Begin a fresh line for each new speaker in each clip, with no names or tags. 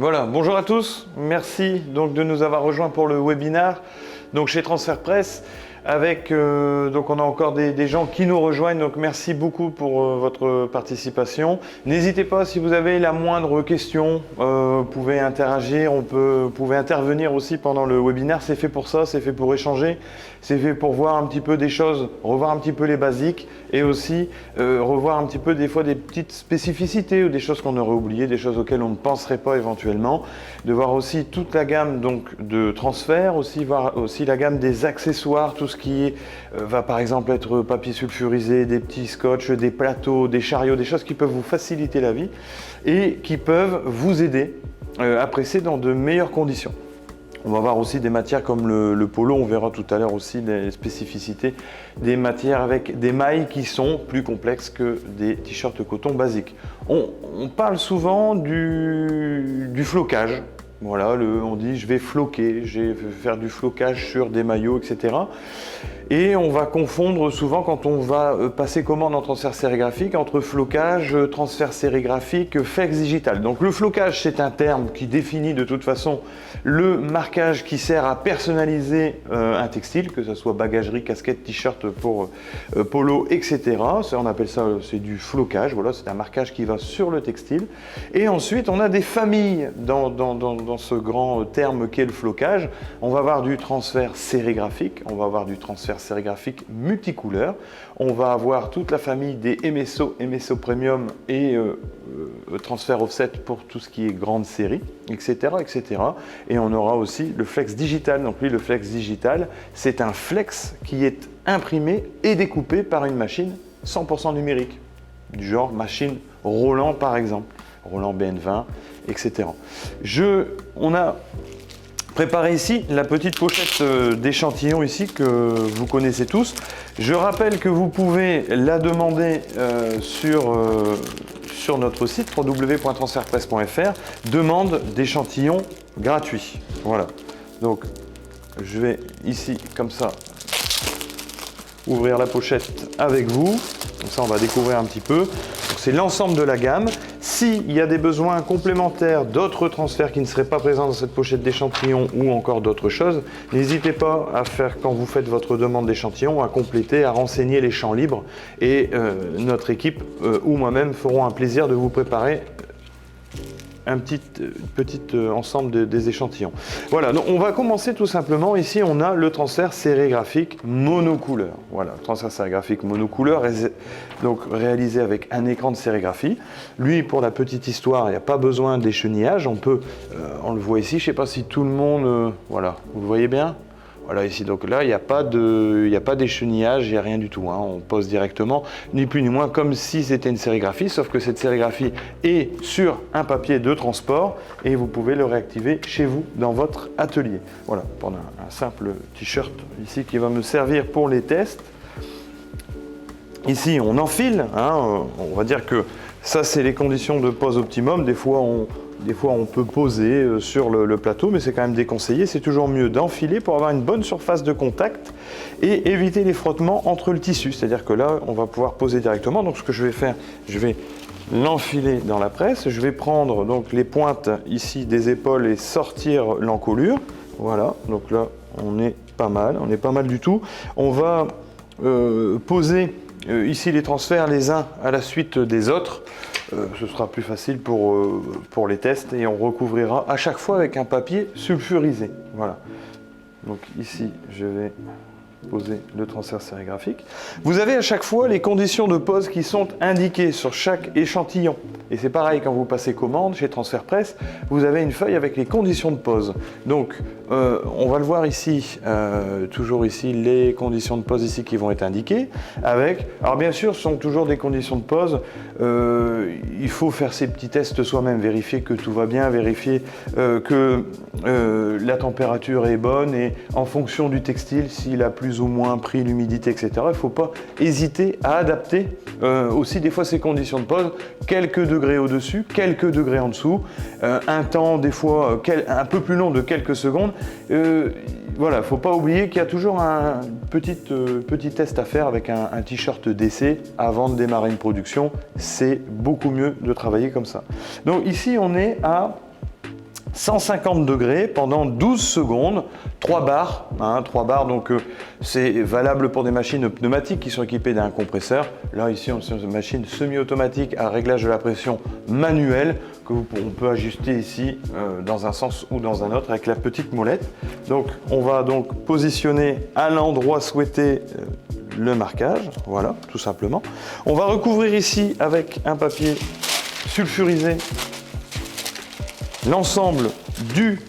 Voilà, bonjour à tous, merci donc de nous avoir rejoints pour le webinaire donc chez Transfert Presse. Donc on a encore des gens qui nous rejoignent, donc merci beaucoup pour votre participation. N'hésitez pas, si vous avez la moindre question, vous pouvez interagir, vous pouvez intervenir aussi pendant le webinaire. C'est fait pour ça, c'est fait pour échanger, c'est fait pour voir un petit peu des choses, revoir un petit peu les basiques et aussi revoir un petit peu des fois des petites spécificités ou des choses qu'on aurait oubliées, des choses auxquelles on ne penserait pas éventuellement. De voir aussi toute la gamme donc, de transferts, aussi voir aussi la gamme des accessoires, tout ce qui va par exemple être papier sulfurisé, des petits scotch, des plateaux, des chariots, des choses qui peuvent vous faciliter la vie et qui peuvent vous aider à presser dans de meilleures conditions. On va voir aussi des matières comme le polo, on verra tout à l'heure aussi les spécificités des matières avec des mailles qui sont plus complexes que des t-shirts coton basiques. On parle souvent du flocage. Voilà, on dit je vais floquer, je vais faire du flocage sur des maillots, etc. Et on va confondre souvent quand on va passer commande en transfert sérigraphique entre flocage, transfert sérigraphique, flex digital. Donc le flocage, c'est un terme qui définit de toute façon le marquage qui sert à personnaliser un textile, que ce soit bagagerie, casquette, t-shirt pour polo, etc. Ça, on appelle ça, c'est du flocage, voilà, c'est un marquage qui va sur le textile. Et ensuite, on a des familles dans ce grand terme qu'est le flocage. On va avoir du transfert sérigraphique, on va avoir du transfert sérigraphique multicouleur, on va avoir toute la famille des MSO, MSO Premium et transfert offset pour tout ce qui est grande série, etc., etc. Et on aura aussi le flex digital. Donc lui, le flex digital, c'est un flex qui est imprimé et découpé par une machine 100% numérique, du genre machine Roland par exemple, Roland BN20, etc. On a préparé ici la petite pochette d'échantillons ici que vous connaissez tous. Je rappelle que vous pouvez la demander sur notre site www.transfertpresse.fr, demande d'échantillons gratuits. Voilà. Donc je vais ici comme ça ouvrir la pochette avec vous. Comme ça on va découvrir un petit peu. C'est l'ensemble de la gamme. S'il y a des besoins complémentaires, d'autres transferts qui ne seraient pas présents dans cette pochette d'échantillons ou encore d'autres choses, n'hésitez pas à faire, quand vous faites votre demande d'échantillons, à compléter, à renseigner les champs libres et notre équipe ou moi-même feront un plaisir de vous préparer un petit ensemble des échantillons. Voilà, donc on va commencer tout simplement. Ici, on a le transfert sérigraphique monocouleur. Voilà, transfert sérigraphique monocouleur, donc réalisé avec un écran de sérigraphie. Lui, pour la petite histoire, il n'y a pas besoin d'échenillage. On le voit ici, je ne sais pas si tout le monde... voilà, vous le voyez bien ? Voilà, ici, donc là, il n'y a pas d'échenillage, il n'y a rien du tout. Hein. On pose directement, ni plus ni moins, comme si c'était une sérigraphie, sauf que cette sérigraphie est sur un papier de transport et vous pouvez le réactiver chez vous dans votre atelier. Voilà, pour un simple t-shirt ici qui va me servir pour les tests. Ici, on enfile, hein, on va dire que ça, c'est les conditions de pose optimum. Des fois, on peut poser sur le plateau, mais c'est quand même déconseillé. C'est toujours mieux d'enfiler pour avoir une bonne surface de contact et éviter les frottements entre le tissu. C'est-à-dire que là, on va pouvoir poser directement. Donc, ce que je vais faire, je vais l'enfiler dans la presse. Je vais prendre donc les pointes ici des épaules et sortir l'encolure. Voilà, donc là, on est pas mal du tout. On va poser ici les transferts les uns à la suite des autres. Ce sera plus facile pour les tests et on recouvrira à chaque fois avec un papier sulfurisé. Voilà. Donc ici, je vais poser le transfert sérigraphique. Vous avez à chaque fois les conditions de pose qui sont indiquées sur chaque échantillon. Et c'est pareil quand vous passez commande chez Transfert Presse, vous avez une feuille avec les conditions de pose. Donc on va le voir ici, toujours ici, les conditions de pose ici qui vont être indiquées. Alors bien sûr, ce sont toujours des conditions de pose. Il faut faire ces petits tests soi-même, vérifier que tout va bien, vérifier que la température est bonne et en fonction du textile, s'il a plus ou moins pris l'humidité, etc. Il ne faut pas hésiter à adapter aussi des fois ces conditions de pose, quelques degrés au-dessus, quelques degrés en dessous, un temps des fois un peu plus long de quelques secondes. Voilà, il ne faut pas oublier qu'il y a toujours un petit test à faire avec un t-shirt d'essai avant de démarrer une production. C'est beaucoup mieux de travailler comme ça. Donc ici, on est à 150 degrés pendant 12 secondes, 3 bars, 3 bars, donc c'est valable pour des machines pneumatiques qui sont équipées d'un compresseur. Là ici on est sur une machine semi-automatique à réglage de la pression manuelle qu'on peut ajuster ici dans un sens ou dans un autre avec la petite molette. Donc on va donc positionner à l'endroit souhaité le marquage, voilà, tout simplement. On va recouvrir ici avec un papier sulfurisé l'ensemble du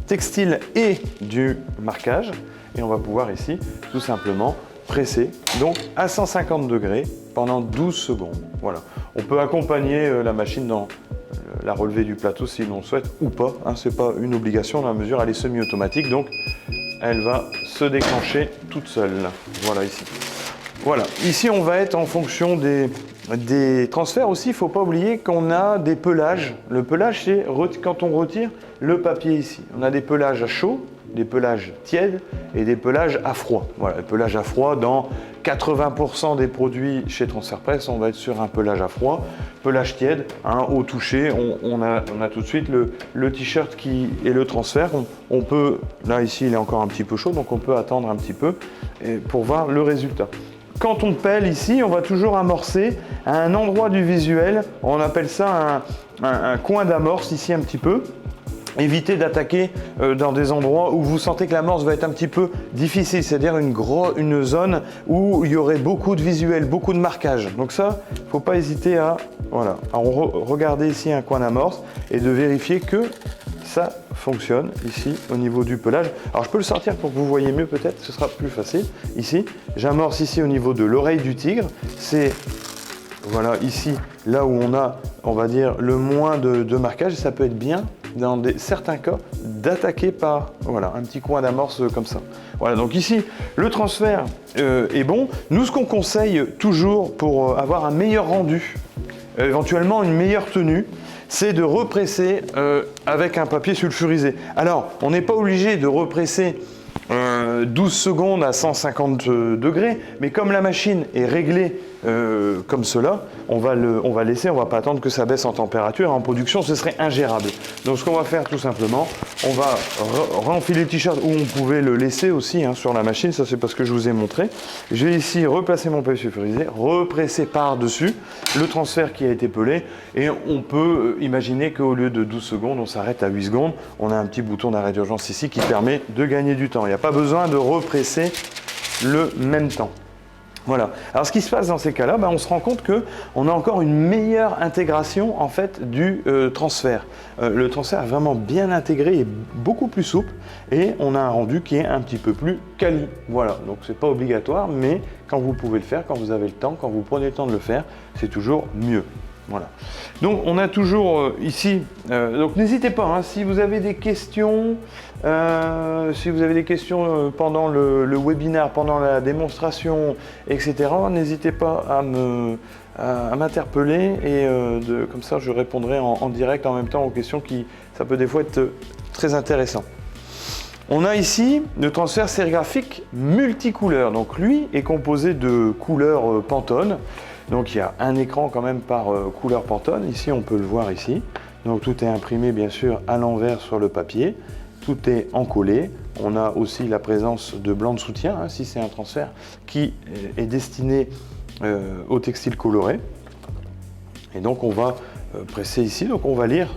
textile et du marquage et on va pouvoir ici tout simplement presser donc à 150 degrés pendant 12 secondes. Voilà. On peut accompagner la machine dans la relevée du plateau si l'on souhaite ou pas, c'est pas une obligation dans la mesure elle est semi-automatique donc elle va se déclencher toute seule. Voilà ici. Voilà, ici on va être en fonction des transferts aussi, il ne faut pas oublier qu'on a des pelages. Le pelage, c'est quand on retire le papier ici. On a des pelages à chaud, des pelages tièdes et des pelages à froid. Voilà, le pelage à froid, dans 80% des produits chez Transfer Press, on va être sur un pelage à froid. Pelage tiède, au toucher, on a tout de suite le t-shirt qui est le transfert. On peut, là ici il est encore un petit peu chaud, donc on peut attendre un petit peu pour voir le résultat. Quand on pèle ici, on va toujours amorcer à un endroit du visuel, on appelle ça un coin d'amorce ici un petit peu. Évitez d'attaquer dans des endroits où vous sentez que l'amorce va être un petit peu difficile, c'est-à-dire une zone où il y aurait beaucoup de visuels, beaucoup de marquage. Donc ça, il ne faut pas hésiter à regarder ici un coin d'amorce et de vérifier que ça fonctionne ici au niveau du pelage. Alors je peux le sortir pour que vous voyez mieux peut-être, ce sera plus facile. Ici, j'amorce ici au niveau de l'oreille du tigre. C'est voilà ici, là où on a, on va dire, le moins de marquage. Ça peut être bien dans certains cas d'attaquer par voilà, un petit coin d'amorce comme ça. Voilà, donc ici, le transfert est bon. Nous, ce qu'on conseille toujours pour avoir un meilleur rendu, éventuellement une meilleure tenue, c'est de represser avec un papier sulfurisé. Alors, on n'est pas obligé de represser 12 secondes à 150 degrés, mais comme la machine est réglée comme cela, on va laisser, on ne va pas attendre que ça baisse en température. En production, ce serait ingérable. Donc ce qu'on va faire tout simplement, on va renfiler le t-shirt où on pouvait le laisser aussi sur la machine, ça c'est parce que je vous ai montré. Je vais ici replacer mon papier sulfurisé, represser par-dessus le transfert qui a été pelé et on peut imaginer qu'au lieu de 12 secondes, on s'arrête à 8 secondes. On a un petit bouton d'arrêt d'urgence ici qui permet de gagner du temps. Il n'y a pas besoin de represser le même temps. Voilà. Alors ce qui se passe dans ces cas-là, on se rend compte qu'on a encore une meilleure intégration en fait du transfert. Le transfert est vraiment bien intégré et beaucoup plus souple et on a un rendu qui est un petit peu plus quali. Voilà, donc c'est pas obligatoire, mais quand vous pouvez le faire, quand vous avez le temps, quand vous prenez le temps de le faire, c'est toujours mieux. Voilà. Donc on a toujours ici, donc n'hésitez pas, si vous avez des questions, pendant le webinaire, pendant la démonstration, etc., n'hésitez pas à m'interpeller et comme ça je répondrai en direct en même temps aux questions qui, ça peut des fois être très intéressant. On a ici le transfert sérigraphique multicouleur, donc lui est composé de couleurs Pantone. Donc il y a un écran quand même par couleur Pantone, ici on peut le voir ici. Donc tout est imprimé bien sûr à l'envers sur le papier, tout est encollé. On a aussi la présence de blanc de soutien, si c'est un transfert qui est destiné au textile coloré. Et donc on va presser ici, donc on va lire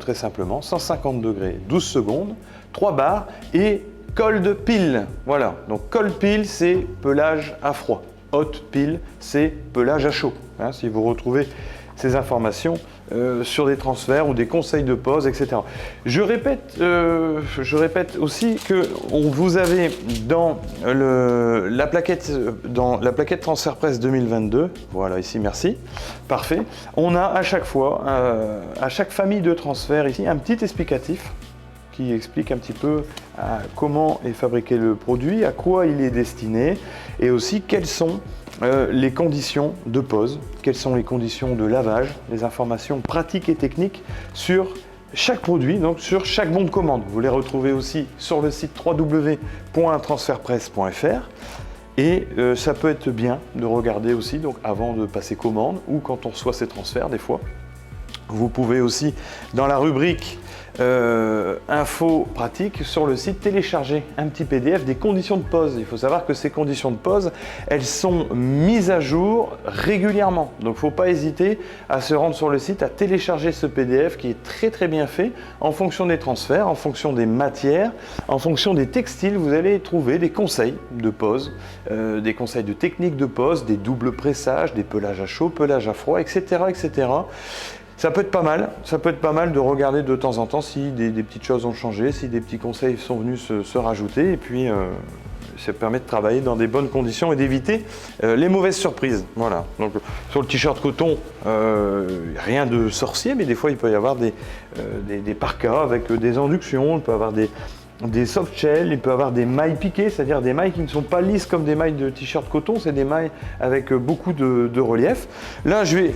très simplement 150 degrés, 12 secondes, 3 barres et cold peel. Voilà, donc cold peel c'est pelage à froid. Hot peel, c'est pelage à chaud. Si vous retrouvez ces informations sur des transferts ou des conseils de pose, etc. Je répète aussi que vous avez dans la plaquette Transfer Press 2022, voilà ici, merci, parfait. On a à chaque fois, à chaque famille de transferts ici, un petit explicatif qui explique un petit peu comment est fabriqué le produit, à quoi il est destiné et aussi quelles sont les conditions de pose, quelles sont les conditions de lavage, les informations pratiques et techniques sur chaque produit, donc sur chaque bon de commande. Vous les retrouvez aussi sur le site www.transferpress.fr et ça peut être bien de regarder aussi donc avant de passer commande ou quand on reçoit ces transferts des fois. Vous pouvez aussi, dans la rubrique info pratique sur le site, télécharger un petit PDF des conditions de pose. Il faut savoir que ces conditions de pose, elles sont mises à jour régulièrement. Donc il ne faut pas hésiter à se rendre sur le site, à télécharger ce PDF qui est très très bien fait en fonction des transferts, en fonction des matières, en fonction des textiles. Vous allez trouver des conseils de pose, des conseils de technique de pose, des doubles pressages, des pelages à chaud, pelages à froid, etc. etc. Ça peut être pas mal de regarder de temps en temps si des petites choses ont changé, si des petits conseils sont venus se rajouter, et puis ça permet de travailler dans des bonnes conditions et d'éviter les mauvaises surprises. Voilà. Donc sur le t-shirt coton, rien de sorcier, mais des fois il peut y avoir des parkas avec des inductions, il peut y avoir des soft shells, il peut y avoir des mailles piquées, c'est-à-dire des mailles qui ne sont pas lisses comme des mailles de t-shirt coton, c'est des mailles avec beaucoup de relief. Là, je vais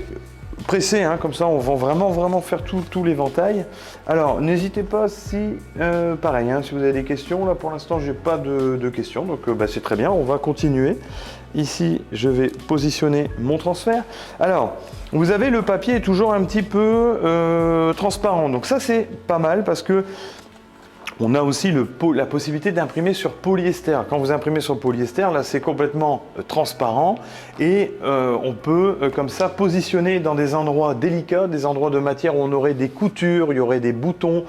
presser, hein, comme ça on va vraiment faire tout l'éventail. Alors n'hésitez pas si, pareil, hein, si vous avez des questions, là pour l'instant j'ai pas de questions, donc c'est très bien, on va continuer. Ici je vais positionner mon transfert. Alors vous avez le papier est toujours un petit peu transparent, donc ça c'est pas mal parce que on a aussi la possibilité d'imprimer sur polyester. Quand vous imprimez sur polyester, là c'est complètement transparent et on peut comme ça positionner dans des endroits délicats, des endroits de matière où on aurait des coutures, il y aurait des boutons,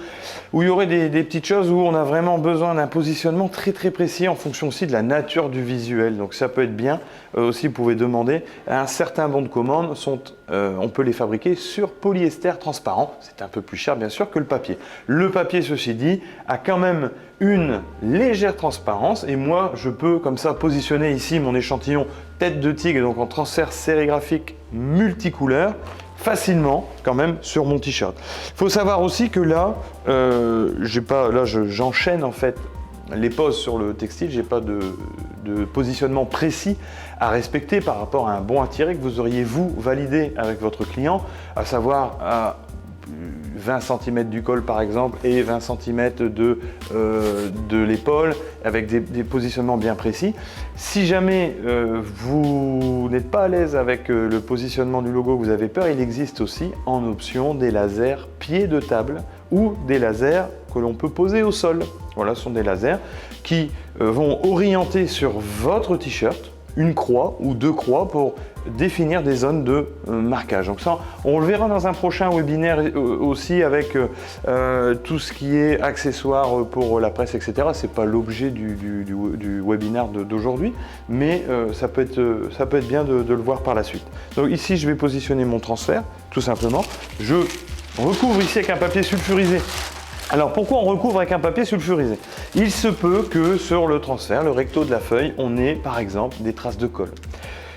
où il y aurait des petites choses où on a vraiment besoin d'un positionnement très précis en fonction aussi de la nature du visuel. Donc ça peut être bien. Aussi, vous pouvez demander un certain bon de commande, on peut les fabriquer sur polyester transparent. C'est un peu plus cher bien sûr que le papier. Le papier, ceci dit, a quand même une légère transparence et moi je peux comme ça positionner ici mon échantillon tête de tigre, donc en transfert sérigraphique multicouleur facilement quand même sur mon t-shirt. Il faut savoir aussi que là, j'enchaîne en fait les poses sur le textile, j'ai pas de positionnement précis à respecter par rapport à un bon à tirer que vous auriez vous validé avec votre client, à savoir à 20 cm du col par exemple et 20 cm de l'épaule avec des positionnements bien précis. Si jamais vous n'êtes pas à l'aise avec le positionnement du logo, vous avez peur, il existe aussi en option des lasers pieds de table ou des lasers que l'on peut poser au sol. Voilà, ce sont des lasers qui vont orienter sur votre t-shirt une croix ou deux croix pour définir des zones de marquage. Donc ça, on le verra dans un prochain webinaire aussi avec tout ce qui est accessoires pour la presse, etc. C'est pas l'objet du webinaire d'aujourd'hui, mais ça peut être bien de le voir par la suite. Donc ici, je vais positionner mon transfert, tout simplement. Je recouvre ici avec un papier sulfurisé. Alors pourquoi on recouvre avec un papier sulfurisé? Il se peut que sur le transfert, le recto de la feuille, on ait par exemple des traces de colle.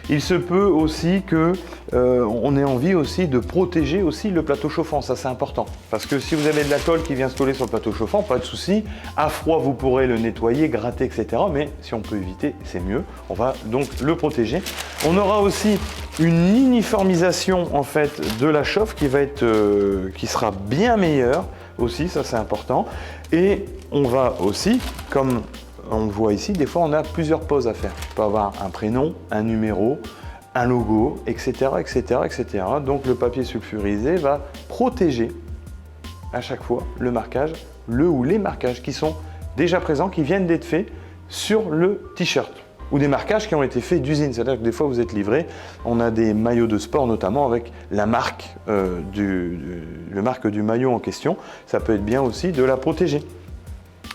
Il se peut aussi que on ait envie aussi de protéger aussi le plateau chauffant, ça c'est important. Parce que si vous avez de la colle qui vient se coller sur le plateau chauffant, pas de souci. À froid, vous pourrez le nettoyer, gratter, etc. Mais si on peut éviter, c'est mieux. On va donc le protéger. On aura aussi une uniformisation en fait de la chauffe qui sera bien meilleure aussi, ça c'est important. Et on va aussi, comme on le voit ici, des fois on a plusieurs poses à faire. On peut avoir un prénom, un numéro, un logo, etc., etc., etc. Donc le papier sulfurisé va protéger à chaque fois le marquage, ou les marquages qui sont déjà présents, qui viennent d'être faits sur le t-shirt. Ou des marquages qui ont été faits d'usine, c'est-à-dire que des fois vous êtes livré, on a des maillots de sport notamment avec la marque, le marque du maillot en question, ça peut être bien aussi de la protéger.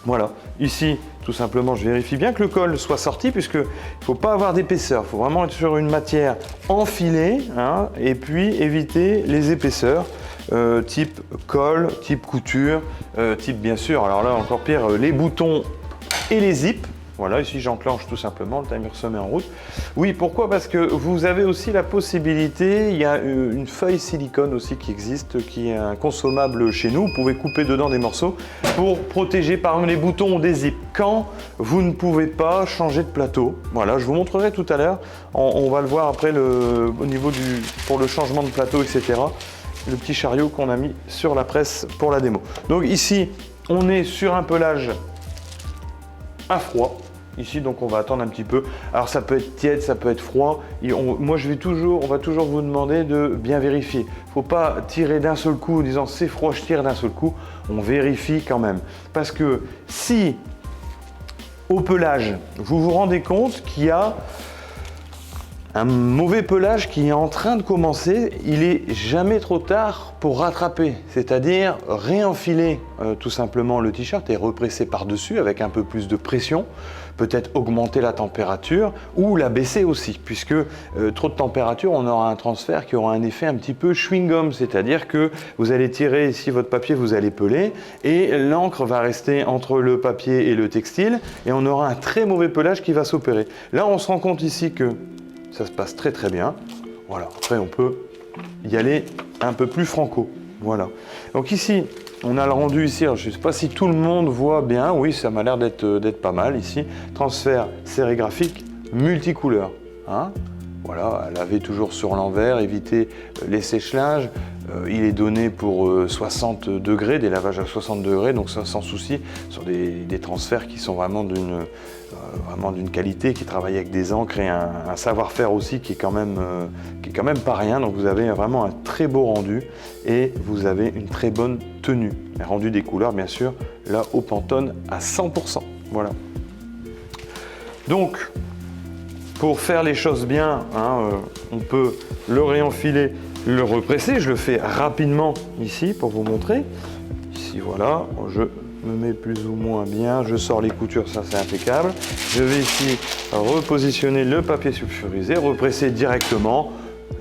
Voilà, ici tout simplement je vérifie bien que le col soit sorti puisqu'il ne faut pas avoir d'épaisseur, il faut vraiment être sur une matière enfilée hein, et puis éviter les épaisseurs type col, type couture, type bien sûr, alors là encore pire, les boutons et les zips. Voilà, ici j'enclenche tout simplement, le timer se met en route. Oui, pourquoi? Parce que vous avez aussi la possibilité, il y a une feuille silicone aussi qui existe, qui est un consommable chez nous. Vous pouvez couper dedans des morceaux pour protéger par exemple les boutons ou des zips. Quand vous ne pouvez pas changer de plateau, voilà, je vous montrerai tout à l'heure, on va le voir après au niveau pour le changement de plateau, etc. Le petit chariot qu'on a mis sur la presse pour la démo. Donc ici, on est sur un pelage à froid. ici, donc on va attendre un petit peu. Alors ça peut être tiède, ça peut être froid. Moi on va toujours vous demander de bien vérifier. Il ne faut pas tirer d'un seul coup en disant c'est froid, je tire d'un seul coup. On vérifie quand même. Parce que si au pelage, vous vous rendez compte qu'il y a un mauvais pelage qui est en train de commencer, il est jamais trop tard pour rattraper, c'est-à-dire réenfiler tout simplement le t-shirt et represser par-dessus avec un peu plus de pression, peut-être augmenter la température ou la baisser aussi, puisque trop de température, on aura un transfert qui aura un effet un petit peu chewing-gum, c'est-à-dire que vous allez tirer ici votre papier, vous allez peler et l'encre va rester entre le papier et le textile et on aura un très mauvais pelage qui va s'opérer. Là, on se rend compte ici que ça se passe très très bien. Voilà, après on peut y aller un peu plus franco. Voilà. Donc ici, on a le rendu ici. Alors, je ne sais pas si tout le monde voit bien. Oui, ça m'a l'air d'être pas mal ici. Transfert sérigraphique multicouleur. Hein, voilà, laver toujours sur l'envers, éviter les séchelages. Il est donné pour 60 degrés, des lavages à 60 degrés, donc ça sans souci, sur des transferts qui sont vraiment d'une qualité, qui travaillent avec des encres et un savoir-faire aussi qui est quand même pas rien. Donc vous avez vraiment un très beau rendu et vous avez une très bonne tenue. Un rendu des couleurs, bien sûr, là au Pantone à 100%. Voilà. Donc, pour faire les choses bien, hein, on peut le réenfiler, le represser. Je le fais rapidement ici pour vous montrer. Ici, voilà, je me mets plus ou moins bien, je sors les coutures, ça c'est impeccable. Je vais ici repositionner le papier sulfurisé, represser directement,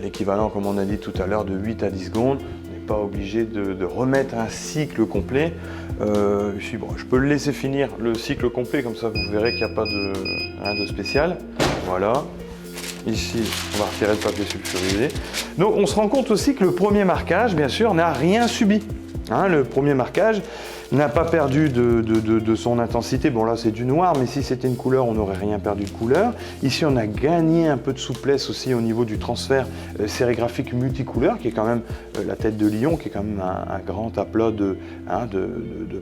l'équivalent comme on a dit tout à l'heure de 8 à 10 secondes. On n'est pas obligé de remettre un cycle complet. Ici, bon, je peux le laisser finir le cycle complet, comme ça vous verrez qu'il n'y a pas rien de spécial. Voilà. Ici, on va retirer le papier sulfurisé. Donc, on se rend compte aussi que le premier marquage, bien sûr, n'a rien subi. Hein, le premier marquage n'a pas perdu de son intensité. Bon, là, c'est du noir, mais si c'était une couleur, on n'aurait rien perdu de couleur. Ici, on a gagné un peu de souplesse aussi au niveau du transfert sérigraphique multicouleur, qui est quand même la tête de lion, qui est quand même un grand aplat de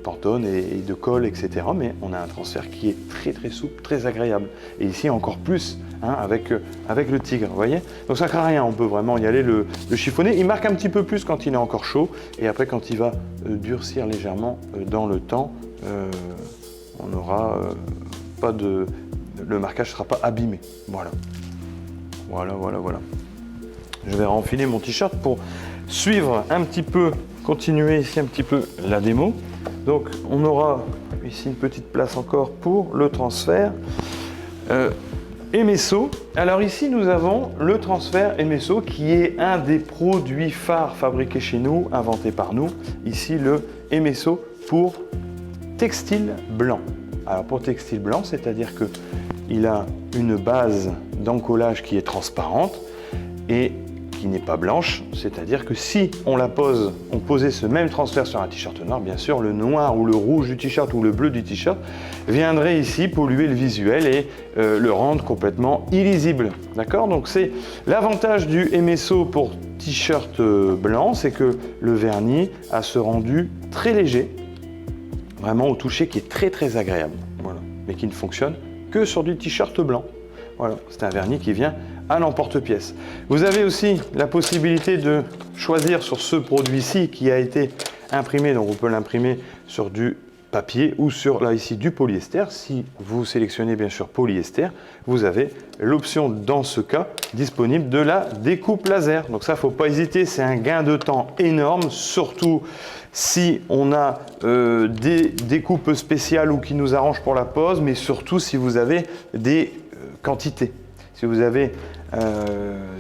Pantone et de colle, etc. Mais on a un transfert qui est très, très souple, très agréable. Et ici, encore plus, hein, avec le tigre, vous voyez. Donc, ça ne craint rien, on peut vraiment y aller le chiffonner. Il marque un petit peu plus quand il est encore chaud, et après, quand il va durcir légèrement dans le temps, on n'aura pas le marquage ne sera pas abîmé. Voilà. Je vais renfiler mon t-shirt pour suivre un petit peu, continuer ici un petit peu la démo. Donc on aura ici une petite place encore pour le transfert Emesso. Alors ici nous avons le transfert Emesso qui est un des produits phares fabriqués chez nous, inventé par nous. Ici le Emesso pour textile blanc. Alors pour textile blanc, c'est-à-dire que il a une base d'encollage qui est transparente et qui n'est pas blanche, c'est-à-dire que si on la pose, on posait ce même transfert sur un t-shirt noir, bien sûr, le noir ou le rouge du t-shirt ou le bleu du t-shirt viendrait ici polluer le visuel et le rendre complètement illisible. D'accord? Donc c'est l'avantage du Emesso pour t-shirt blanc, c'est que le vernis a ce rendu très léger, vraiment au toucher qui est très très agréable, voilà, mais qui ne fonctionne que sur du t-shirt blanc. Voilà, c'est un vernis qui vient à l'emporte-pièce. Vous avez aussi la possibilité de choisir sur ce produit-ci qui a été imprimé, donc on peut l'imprimer sur du papier ou sur, là ici, du polyester. Si vous sélectionnez bien sûr polyester, vous avez l'option dans ce cas disponible de la découpe laser. Donc ça, il ne faut pas hésiter, c'est un gain de temps énorme, surtout si on a des découpes spéciales ou qui nous arrangent pour la pose, mais surtout si vous avez des quantités. Si vous avez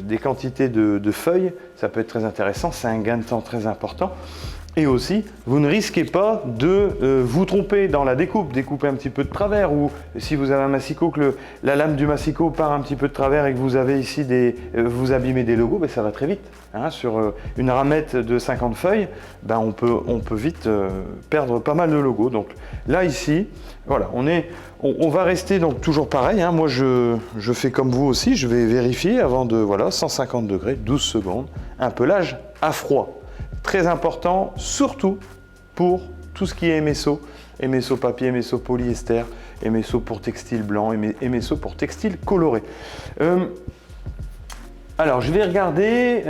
des quantités de feuilles, ça peut être très intéressant, c'est un gain de temps très important. Et aussi, vous ne risquez pas de vous tromper dans la découpe, découper un petit peu de travers, ou si vous avez un massicot, que la lame du massicot part un petit peu de travers et que vous avez ici vous abîmez des logos, ben ça va très vite. Hein. Sur une ramette de 50 feuilles, ben on peut vite perdre pas mal de logos. Donc là, ici, voilà, on va rester donc toujours pareil. Hein. Moi, je fais comme vous aussi, je vais vérifier avant de, voilà, 150 degrés, 12 secondes, un pelage à froid. Très important, surtout pour tout ce qui est Emesso, MSO papier, MSO polyester, MSO pour textile blanc, MSO pour textile coloré. Alors, je vais regarder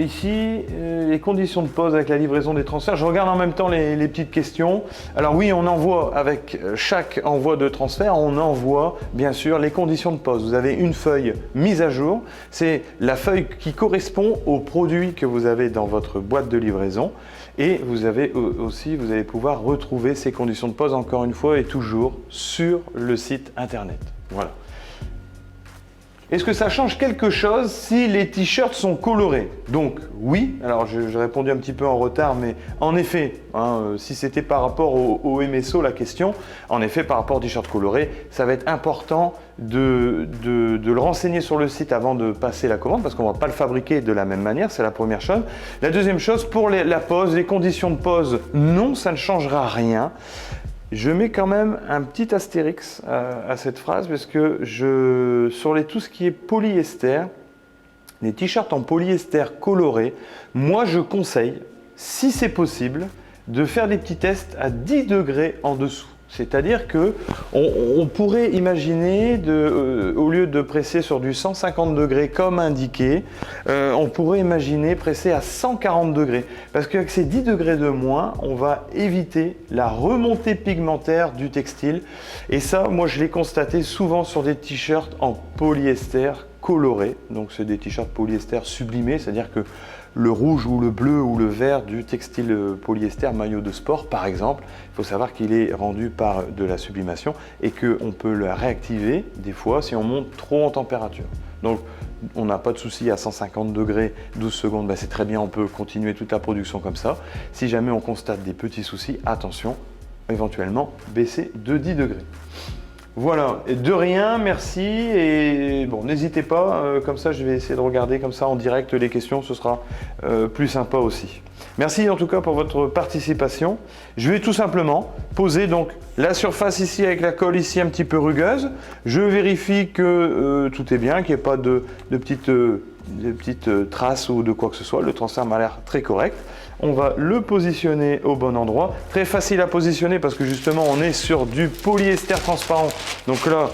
ici les conditions de pose avec la livraison des transferts. Je regarde en même temps les petites questions. Alors oui, on envoie avec chaque envoi de transfert, on envoie bien sûr les conditions de pose. Vous avez une feuille mise à jour. C'est la feuille qui correspond au produit que vous avez dans votre boîte de livraison. Et vous avez aussi, vous allez pouvoir retrouver ces conditions de pose encore une fois et toujours sur le site internet. Voilà. Est-ce que ça change quelque chose si les t-shirts sont colorés? Donc oui, alors j'ai répondu un petit peu en retard, mais en effet, si c'était par rapport au MSO la question, en effet par rapport au t-shirt coloré, ça va être important de le renseigner sur le site avant de passer la commande parce qu'on ne va pas le fabriquer de la même manière, c'est la première chose. La deuxième chose, pour la pose, les conditions de pose, non, ça ne changera rien. Je mets quand même un petit astérix à cette phrase parce que sur tout ce qui est polyester, les t-shirts en polyester coloré, moi je conseille, si c'est possible, de faire des petits tests à 10 degrés en dessous. C'est-à-dire qu'on pourrait imaginer, au lieu de presser sur du 150 degrés comme indiqué, on pourrait imaginer presser à 140 degrés. Parce qu'avec ces 10 degrés de moins, on va éviter la remontée pigmentaire du textile. Et ça, moi je l'ai constaté souvent sur des t-shirts en polyester coloré. Donc c'est des t-shirts polyester sublimés, c'est-à-dire que le rouge ou le bleu ou le vert du textile polyester maillot de sport par exemple, il faut savoir qu'il est rendu par de la sublimation et qu'on peut le réactiver des fois si on monte trop en température. Donc on n'a pas de souci à 150 degrés, 12 secondes, ben c'est très bien, on peut continuer toute la production comme ça. Si jamais on constate des petits soucis, attention, éventuellement baisser de 10 degrés. Voilà, et de rien, merci, et bon, n'hésitez pas, comme ça je vais essayer de regarder comme ça en direct les questions, ce sera plus sympa aussi. Merci en tout cas pour votre participation. Je vais tout simplement poser donc la surface ici avec la colle ici un petit peu rugueuse. Je vérifie que tout est bien, qu'il n'y ait pas de petites traces ou de quoi que ce soit. Le transfert m'a l'air très correct. On va le positionner au bon endroit. Très facile à positionner parce que justement on est sur du polyester transparent. Donc là,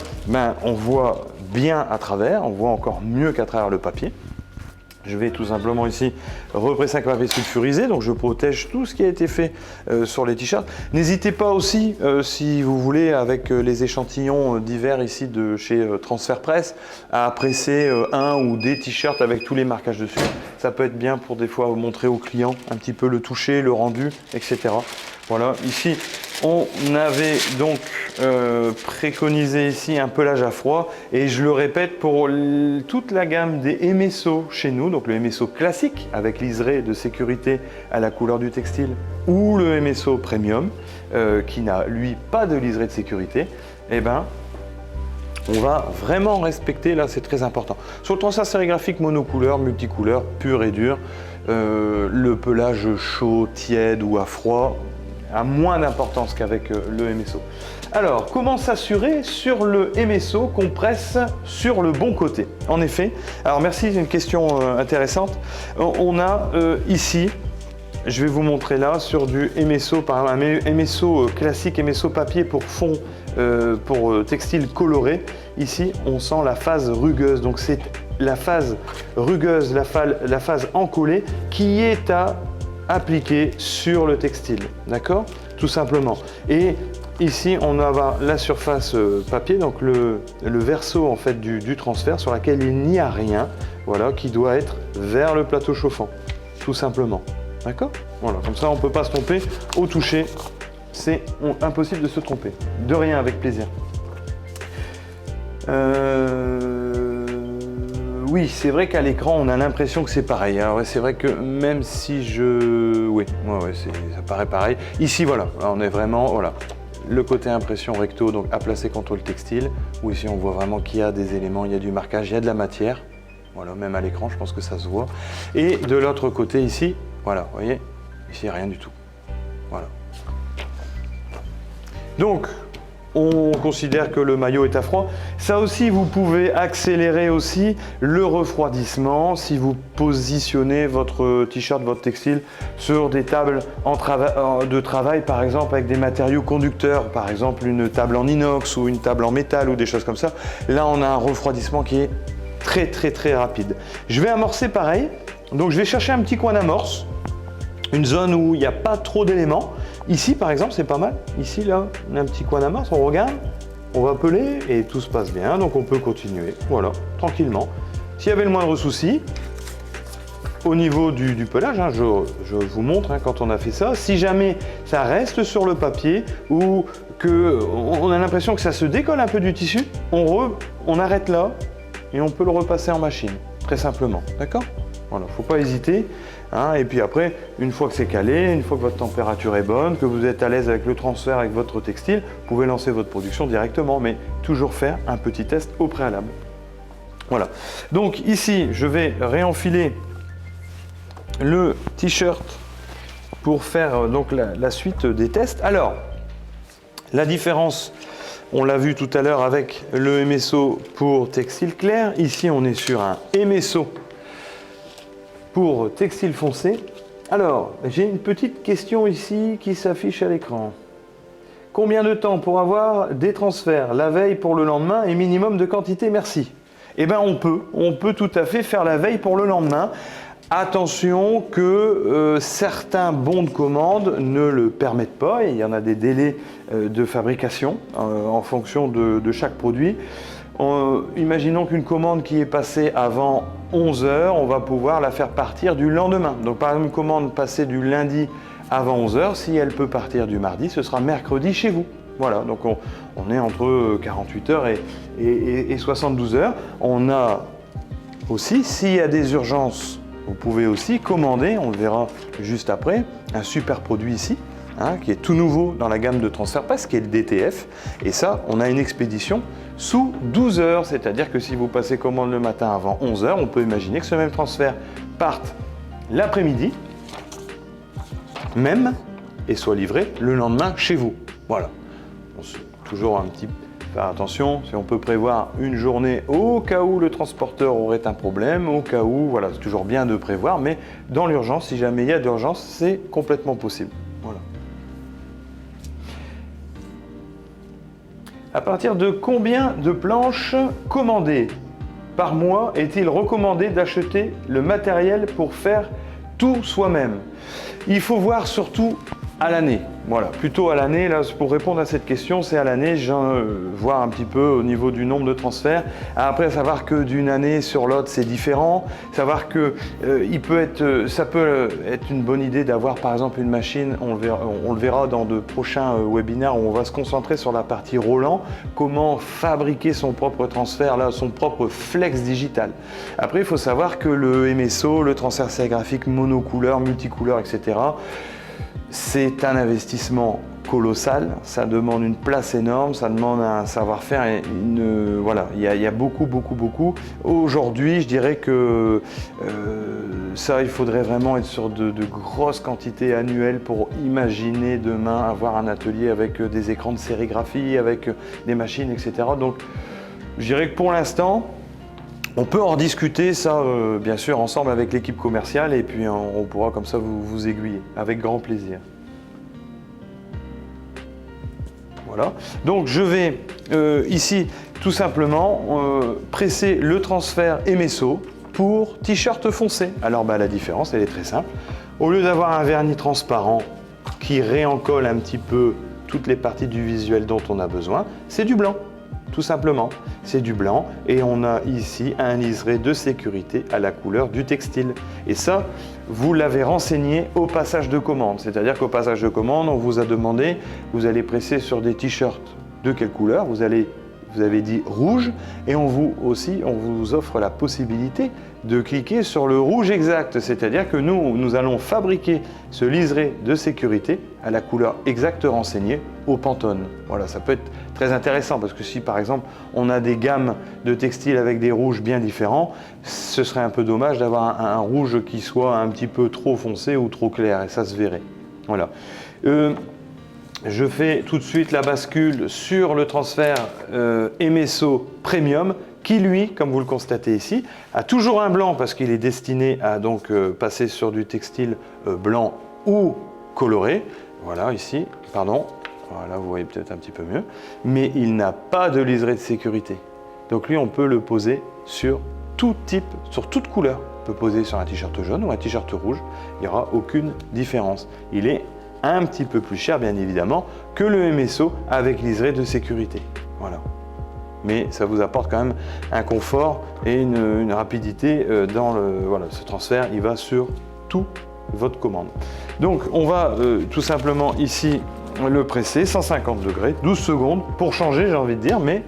on voit bien à travers, on voit encore mieux qu'à travers le papier. Je vais tout simplement ici represser un papier sulfurisé, donc je protège tout ce qui a été fait sur les t-shirts. N'hésitez pas aussi, si vous voulez, avec les échantillons divers ici de chez Transfert Presse, à presser un ou des t-shirts avec tous les marquages dessus. Ça peut être bien pour des fois montrer aux clients un petit peu le toucher, le rendu, etc. Voilà, ici on avait donc préconisé ici un pelage à froid et je le répète pour toute la gamme des MSO chez nous, donc le MSO classique avec liseré de sécurité à la couleur du textile ou le MSO Premium qui n'a lui pas de liseré de sécurité, eh ben, on va vraiment respecter, là c'est très important. Sur le transfert sérigraphique monocouleur, multicouleur, pur et dur, le pelage chaud, tiède ou à froid a moins d'importance qu'avec le MSO. Alors, comment s'assurer sur le MSO qu'on presse sur le bon côté? En effet, alors merci, c'est une question intéressante. On a ici, je vais vous montrer là, sur du MSO, par exemple, un MSO classique, MSO papier pour fond, pour textile coloré. Ici, on sent la phase rugueuse, donc c'est la phase rugueuse, la phase encollée qui est à appliquer sur le textile, d'accord? Tout simplement. Et ici, on a la surface papier, donc le verso en fait du transfert sur laquelle il n'y a rien, voilà, qui doit être vers le plateau chauffant, tout simplement, d'accord? Voilà, comme ça, on ne peut pas se tromper au toucher, c'est impossible de se tromper. De rien, avec plaisir. Oui, c'est vrai qu'à l'écran, on a l'impression que c'est pareil. Alors c'est vrai que même si oui, ça paraît pareil. Ici, voilà, on est vraiment, voilà, le côté impression recto, donc à placer contre le textile, où ici on voit vraiment qu'il y a des éléments, il y a du marquage, il y a de la matière. Voilà, même à l'écran, je pense que ça se voit. Et de l'autre côté ici, voilà, vous voyez, ici rien du tout. Voilà. Donc, on considère que le maillot est à froid. Ça aussi, vous pouvez accélérer aussi le refroidissement si vous positionnez votre t-shirt, votre textile sur des tables de travail, par exemple avec des matériaux conducteurs, par exemple une table en inox ou une table en métal ou des choses comme ça. Là, on a un refroidissement qui est très rapide. Je vais amorcer pareil. Donc, je vais chercher un petit coin d'amorce, une zone où il n'y a pas trop d'éléments. Ici, par exemple, c'est pas mal. Ici, là, on a un petit coin d'amorce, on regarde, on va peler et tout se passe bien. Donc, on peut continuer, voilà, tranquillement. S'il y avait le moindre souci, au niveau du pelage, hein, je vous montre hein, quand on a fait ça, si jamais ça reste sur le papier ou qu'on a l'impression que ça se décolle un peu du tissu, on arrête là et on peut le repasser en machine, très simplement, d'accord? Voilà, faut pas hésiter. Hein, et puis après, une fois que c'est calé, une fois que votre température est bonne, que vous êtes à l'aise avec le transfert, avec votre textile, vous pouvez lancer votre production directement, mais toujours faire un petit test au préalable. Voilà. Donc ici, je vais réenfiler le t-shirt pour faire donc la suite des tests. Alors, la différence, on l'a vu tout à l'heure avec le MSO pour textile clair. Ici, on est sur un MSO pour textile foncé. Alors, j'ai une petite question ici qui s'affiche à l'écran. Combien de temps pour avoir des transferts la veille pour le lendemain et minimum de quantité? Merci. Eh bien, on peut tout à fait faire la veille pour le lendemain. Attention que certains bons de commande ne le permettent pas. Et il y en a des délais de fabrication en fonction de chaque produit. Imaginons qu'une commande qui est passée avant 11 h, on va pouvoir la faire partir du lendemain. Donc par exemple, une commande passée du lundi avant 11 h, si elle peut partir du mardi, ce sera mercredi chez vous. Voilà, donc on est entre 48 heures et 72 heures. On a aussi, s'il y a des urgences, vous pouvez aussi commander, on le verra juste après, un super produit ici, hein, qui est tout nouveau dans la gamme de Transfert Press, qui est le DTF. Et ça, on a une expédition sous 12 heures, c'est-à-dire que si vous passez commande le matin avant 11 h, on peut imaginer que ce même transfert parte l'après-midi, même, et soit livré le lendemain chez vous. Voilà. Toujours un petit faire attention, si on peut prévoir une journée au cas où le transporteur aurait un problème, au cas où, voilà, c'est toujours bien de prévoir, mais dans l'urgence, si jamais il y a d'urgence, c'est complètement possible. Voilà. À partir de combien de planches commandées par mois est-il recommandé d'acheter le matériel pour faire tout soi-même? Il faut voir surtout à l'année. Voilà, plutôt à l'année. Là, pour répondre à cette question, c'est à l'année. Voir un petit peu au niveau du nombre de transferts. Après, savoir que d'une année sur l'autre, c'est différent. Savoir que ça peut être une bonne idée d'avoir par exemple une machine. On le verra dans de prochains webinaires où on va se concentrer sur la partie Roland. Comment fabriquer son propre transfert, là, son propre flex digital. Après, il faut savoir que le MSO, le transfert sérigraphique monocouleur, multicouleur, etc., c'est un investissement colossal, ça demande une place énorme, ça demande un savoir-faire, voilà, il y a beaucoup. Aujourd'hui, je dirais que ça, il faudrait vraiment être sur de grosses quantités annuelles pour imaginer demain avoir un atelier avec des écrans de sérigraphie, avec des machines, etc. Donc, je dirais que pour l'instant, on peut en discuter, ça, bien sûr, ensemble avec l'équipe commerciale et puis on pourra comme ça vous aiguiller, avec grand plaisir. Voilà. Donc, je vais ici, tout simplement, presser le transfert MSO pour t-shirt foncé. Alors, la différence, elle est très simple. Au lieu d'avoir un vernis transparent qui réencolle un petit peu toutes les parties du visuel dont on a besoin, c'est du blanc. Tout simplement, c'est du blanc et on a ici un liseré de sécurité à la couleur du textile. Et ça, vous l'avez renseigné au passage de commande. C'est-à-dire qu'au passage de commande, on vous a demandé, vous allez presser sur des t-shirts de quelle couleur? Vous avez dit rouge et on vous offre la possibilité de cliquer sur le rouge exact. C'est-à-dire que nous allons fabriquer ce liseré de sécurité à la couleur exacte renseignée au Pantone. Voilà, ça peut être très intéressant parce que si par exemple on a des gammes de textiles avec des rouges bien différents, ce serait un peu dommage d'avoir un rouge qui soit un petit peu trop foncé ou trop clair et ça se verrait. Voilà. je fais tout de suite la bascule sur le transfert MSO Premium qui, lui, comme vous le constatez ici, a toujours un blanc parce qu'il est destiné à donc passer sur du textile blanc ou coloré. Voilà, ici, pardon. Voilà, vous voyez peut-être un petit peu mieux. Mais il n'a pas de liseré de sécurité. Donc lui, on peut le poser sur tout type, sur toute couleur. On peut poser sur un t-shirt jaune ou un t-shirt rouge. Il n'y aura aucune différence. Il est un petit peu plus cher, bien évidemment, que le MSO avec liseré de sécurité. Voilà. Mais ça vous apporte quand même un confort et une rapidité dans ce transfert. Il va sur toute votre commande. Donc, on va tout simplement ici le presser, 150 degrés, 12 secondes pour changer, j'ai envie de dire, mais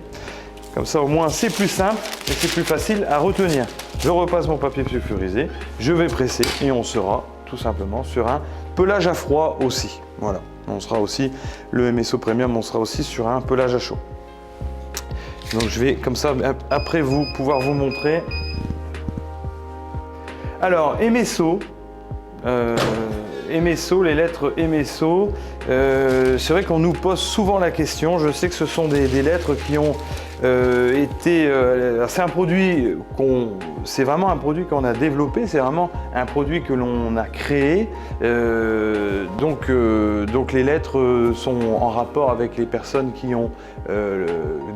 comme ça, au moins, c'est plus simple et c'est plus facile à retenir. Je repasse mon papier sulfurisé, je vais presser et on sera tout simplement sur un pelage à froid aussi. Voilà, on sera aussi, le MSO Premium, on sera aussi sur un pelage à chaud. Donc je vais comme ça, après pouvoir vous montrer. Alors, MSO, les lettres MSO, c'est vrai qu'on nous pose souvent la question. Je sais que ce sont des lettres qui ont été... c'est un produit c'est vraiment un produit qu'on a développé, c'est vraiment un produit que l'on a créé. Donc les lettres sont en rapport avec les personnes qui ont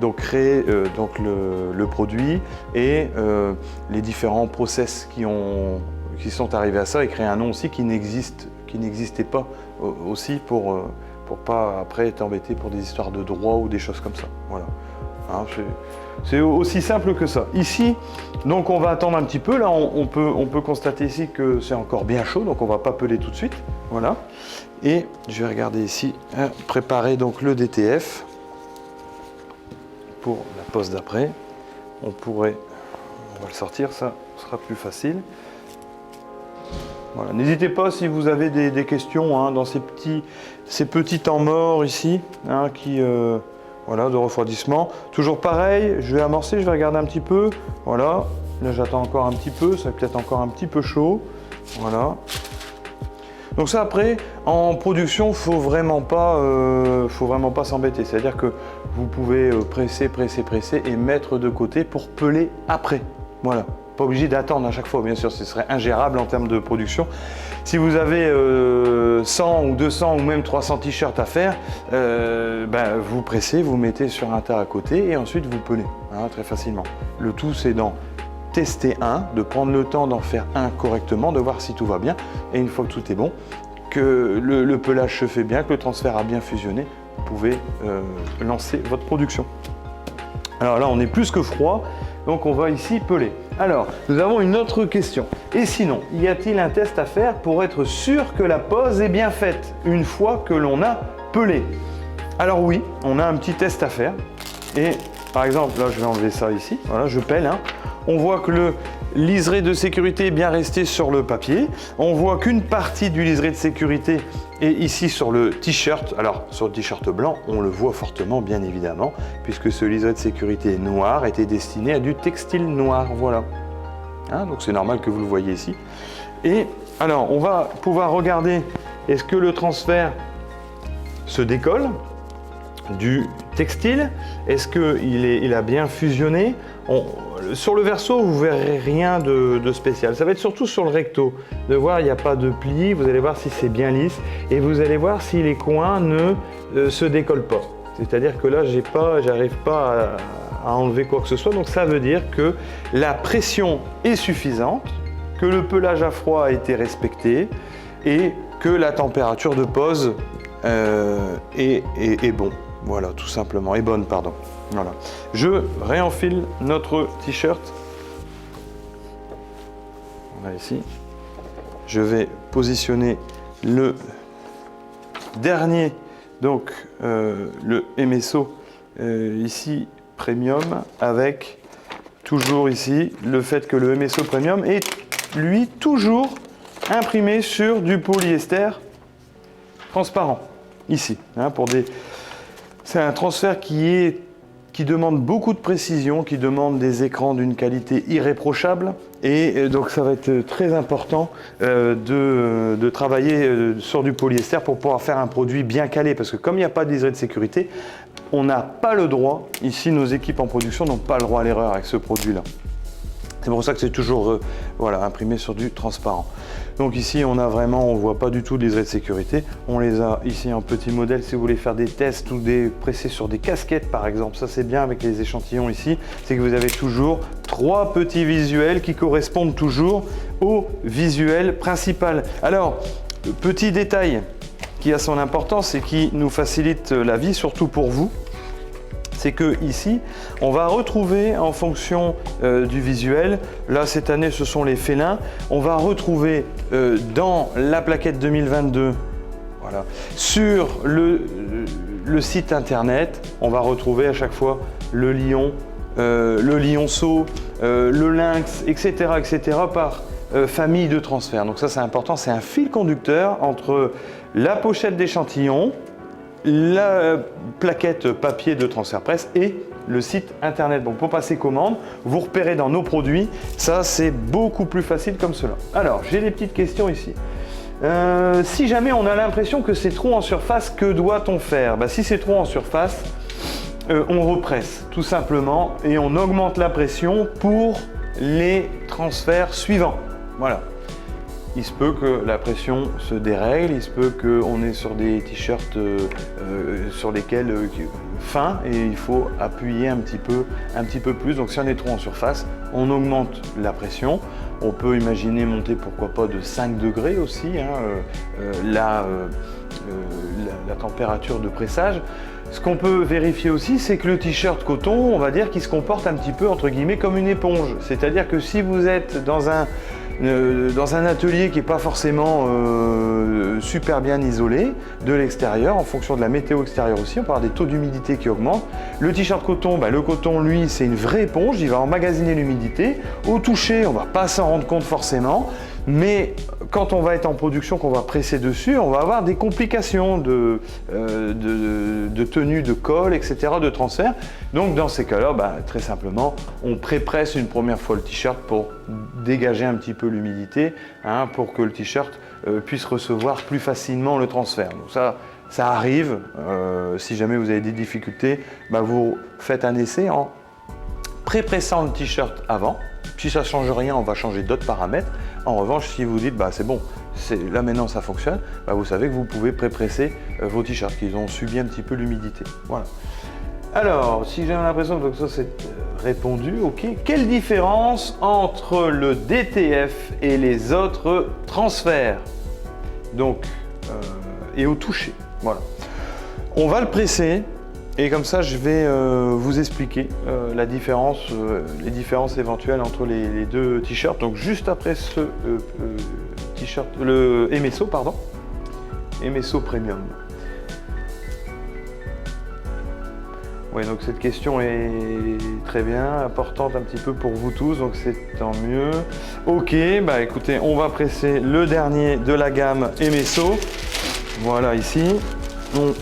donc créé le produit et les différents process qui sont arrivés à ça et créer un nom aussi qui n'existait pas aussi pour pas après être embêté pour des histoires de droit ou des choses comme ça. Voilà. Hein, c'est aussi simple que ça. Ici, donc on va attendre un petit peu. Là, on peut constater ici que c'est encore bien chaud, donc on va pas peler tout de suite. Voilà. Et je vais regarder ici, préparer donc le DTF pour la pose d'après. On va le sortir, ça sera plus facile. Voilà. N'hésitez pas si vous avez des questions hein, dans ces petits temps morts ici, hein, voilà, de refroidissement. Toujours pareil, je vais amorcer, je vais regarder un petit peu. Voilà, là j'attends encore un petit peu, ça va peut-être encore un petit peu chaud. Voilà. Donc ça après, en production, faut vraiment pas s'embêter. C'est-à-dire que vous pouvez presser et mettre de côté pour peler après. Voilà. Pas obligé d'attendre à chaque fois, bien sûr, ce serait ingérable en termes de production. Si vous avez 100 ou 200 ou même 300 t-shirts à faire, vous pressez, vous mettez sur un tas à côté et ensuite vous pelez, hein, très facilement. Le tout, c'est d'en tester un, de prendre le temps d'en faire un correctement, de voir si tout va bien. Et une fois que tout est bon, que le pelage se fait bien, que le transfert a bien fusionné, vous pouvez lancer votre production. Alors là, on est plus que froid, donc on va ici peler. Alors, nous avons une autre question. Et sinon, y a-t-il un test à faire pour être sûr que la pose est bien faite une fois que l'on a pelé? Alors oui, on a un petit test à faire. Et par exemple, là je vais enlever ça ici. Voilà, je pèle. Hein. On voit que le liseré de sécurité est bien resté sur le papier. On voit qu'une partie du liseré de sécurité est ici sur le t-shirt. Alors, sur le t-shirt blanc, on le voit fortement, bien évidemment, puisque ce liseré de sécurité noir était destiné à du textile noir. Voilà. Hein, donc, c'est normal que vous le voyez ici. Et alors, on va pouvoir regarder, est-ce que le transfert se décolle du textile? Est-ce qu'il a bien fusionné? Sur le verso, vous verrez rien de spécial. Ça va être surtout sur le recto, de voir il n'y a pas de plis, vous allez voir si c'est bien lisse et vous allez voir si les coins ne se décollent pas. C'est-à-dire que là, j'arrive pas à enlever quoi que ce soit, donc ça veut dire que la pression est suffisante, que le pelage à froid a été respecté et que la température de pose est bon. Voilà, tout simplement, est bonne, pardon. Voilà. Je réenfile notre t-shirt. Voilà ici. Je vais positionner le dernier, donc le MSO ici Premium, avec toujours ici le fait que le MSO Premium est lui toujours imprimé sur du polyester transparent ici, hein, c'est un transfert qui est qui demande beaucoup de précision, qui demande des écrans d'une qualité irréprochable. Et donc ça va être très important de travailler sur du polyester pour pouvoir faire un produit bien calé. Parce que comme il n'y a pas de liseré de sécurité, on n'a pas le droit, ici nos équipes en production n'ont pas le droit à l'erreur avec ce produit-là. C'est pour ça que c'est toujours voilà, imprimé sur du transparent. Donc ici, on ne voit pas du tout de liseré de sécurité. On les a ici en petit modèle si vous voulez faire des tests ou presser sur des casquettes par exemple. Ça c'est bien avec les échantillons ici, c'est que vous avez toujours 3 petits visuels qui correspondent toujours au visuel principal. Alors, petit détail qui a son importance et qui nous facilite la vie, surtout pour vous, c'est que ici, on va retrouver en fonction du visuel, là cette année ce sont les félins, on va retrouver dans la plaquette 2022, voilà, sur le site internet, on va retrouver à chaque fois le lion, le lionceau, le lynx, etc., etc. par famille de transfert. Donc ça c'est important, c'est un fil conducteur entre la pochette d'échantillon, la plaquette papier de transfert presse et le site internet. Donc pour passer commande, vous repérez dans nos produits, ça c'est beaucoup plus facile comme cela. Alors j'ai des petites questions ici. Si jamais on a l'impression que c'est trop en surface, que doit-on faire? Si c'est trop en surface, on represse tout simplement et on augmente la pression pour les transferts suivants. Voilà. Il se peut que la pression se dérègle, il se peut qu'on est sur des t-shirts sur lesquels fins et il faut appuyer un petit peu plus. Donc si on est trop en surface, on augmente la pression. On peut imaginer monter pourquoi pas de 5 degrés aussi, la température de pressage. Ce qu'on peut vérifier aussi, c'est que le t-shirt coton, on va dire qu'il se comporte un petit peu entre guillemets comme une éponge. C'est-à-dire que si vous êtes dans un atelier qui n'est pas forcément super bien isolé de l'extérieur, en fonction de la météo extérieure aussi, on peut avoir des taux d'humidité qui augmentent. Le t-shirt coton, le coton lui c'est une vraie éponge, il va emmagasiner l'humidité. Au toucher, on ne va pas s'en rendre compte forcément, mais quand on va être en production, qu'on va presser dessus, on va avoir des complications de tenue, de colle, etc., de transfert. Donc dans ces cas-là, très simplement, on pré-presse une première fois le t-shirt pour dégager un petit peu l'humidité, pour que le t-shirt puisse recevoir plus facilement le transfert. Donc ça arrive, si jamais vous avez des difficultés, vous faites un essai en pré-pressant le t-shirt avant. Si ça ne change rien, on va changer d'autres paramètres. En revanche, si vous dites c'est bon, là maintenant ça fonctionne, vous savez que vous pouvez pré-presser vos t-shirts, qu'ils ont subi un petit peu l'humidité. Voilà. Alors, si j'ai l'impression que ça c'est répondu, ok. Quelle différence entre le DTF et les autres transferts? Donc, et au toucher. Voilà. On va le presser. Et comme ça, je vais vous expliquer les différences éventuelles entre les deux t-shirts. Donc juste après ce t-shirt, le MSO, pardon, MSO Premium. Oui, donc cette question est très bien, importante un petit peu pour vous tous, donc c'est tant mieux. Ok, écoutez, on va presser le dernier de la gamme MSO. Voilà ici.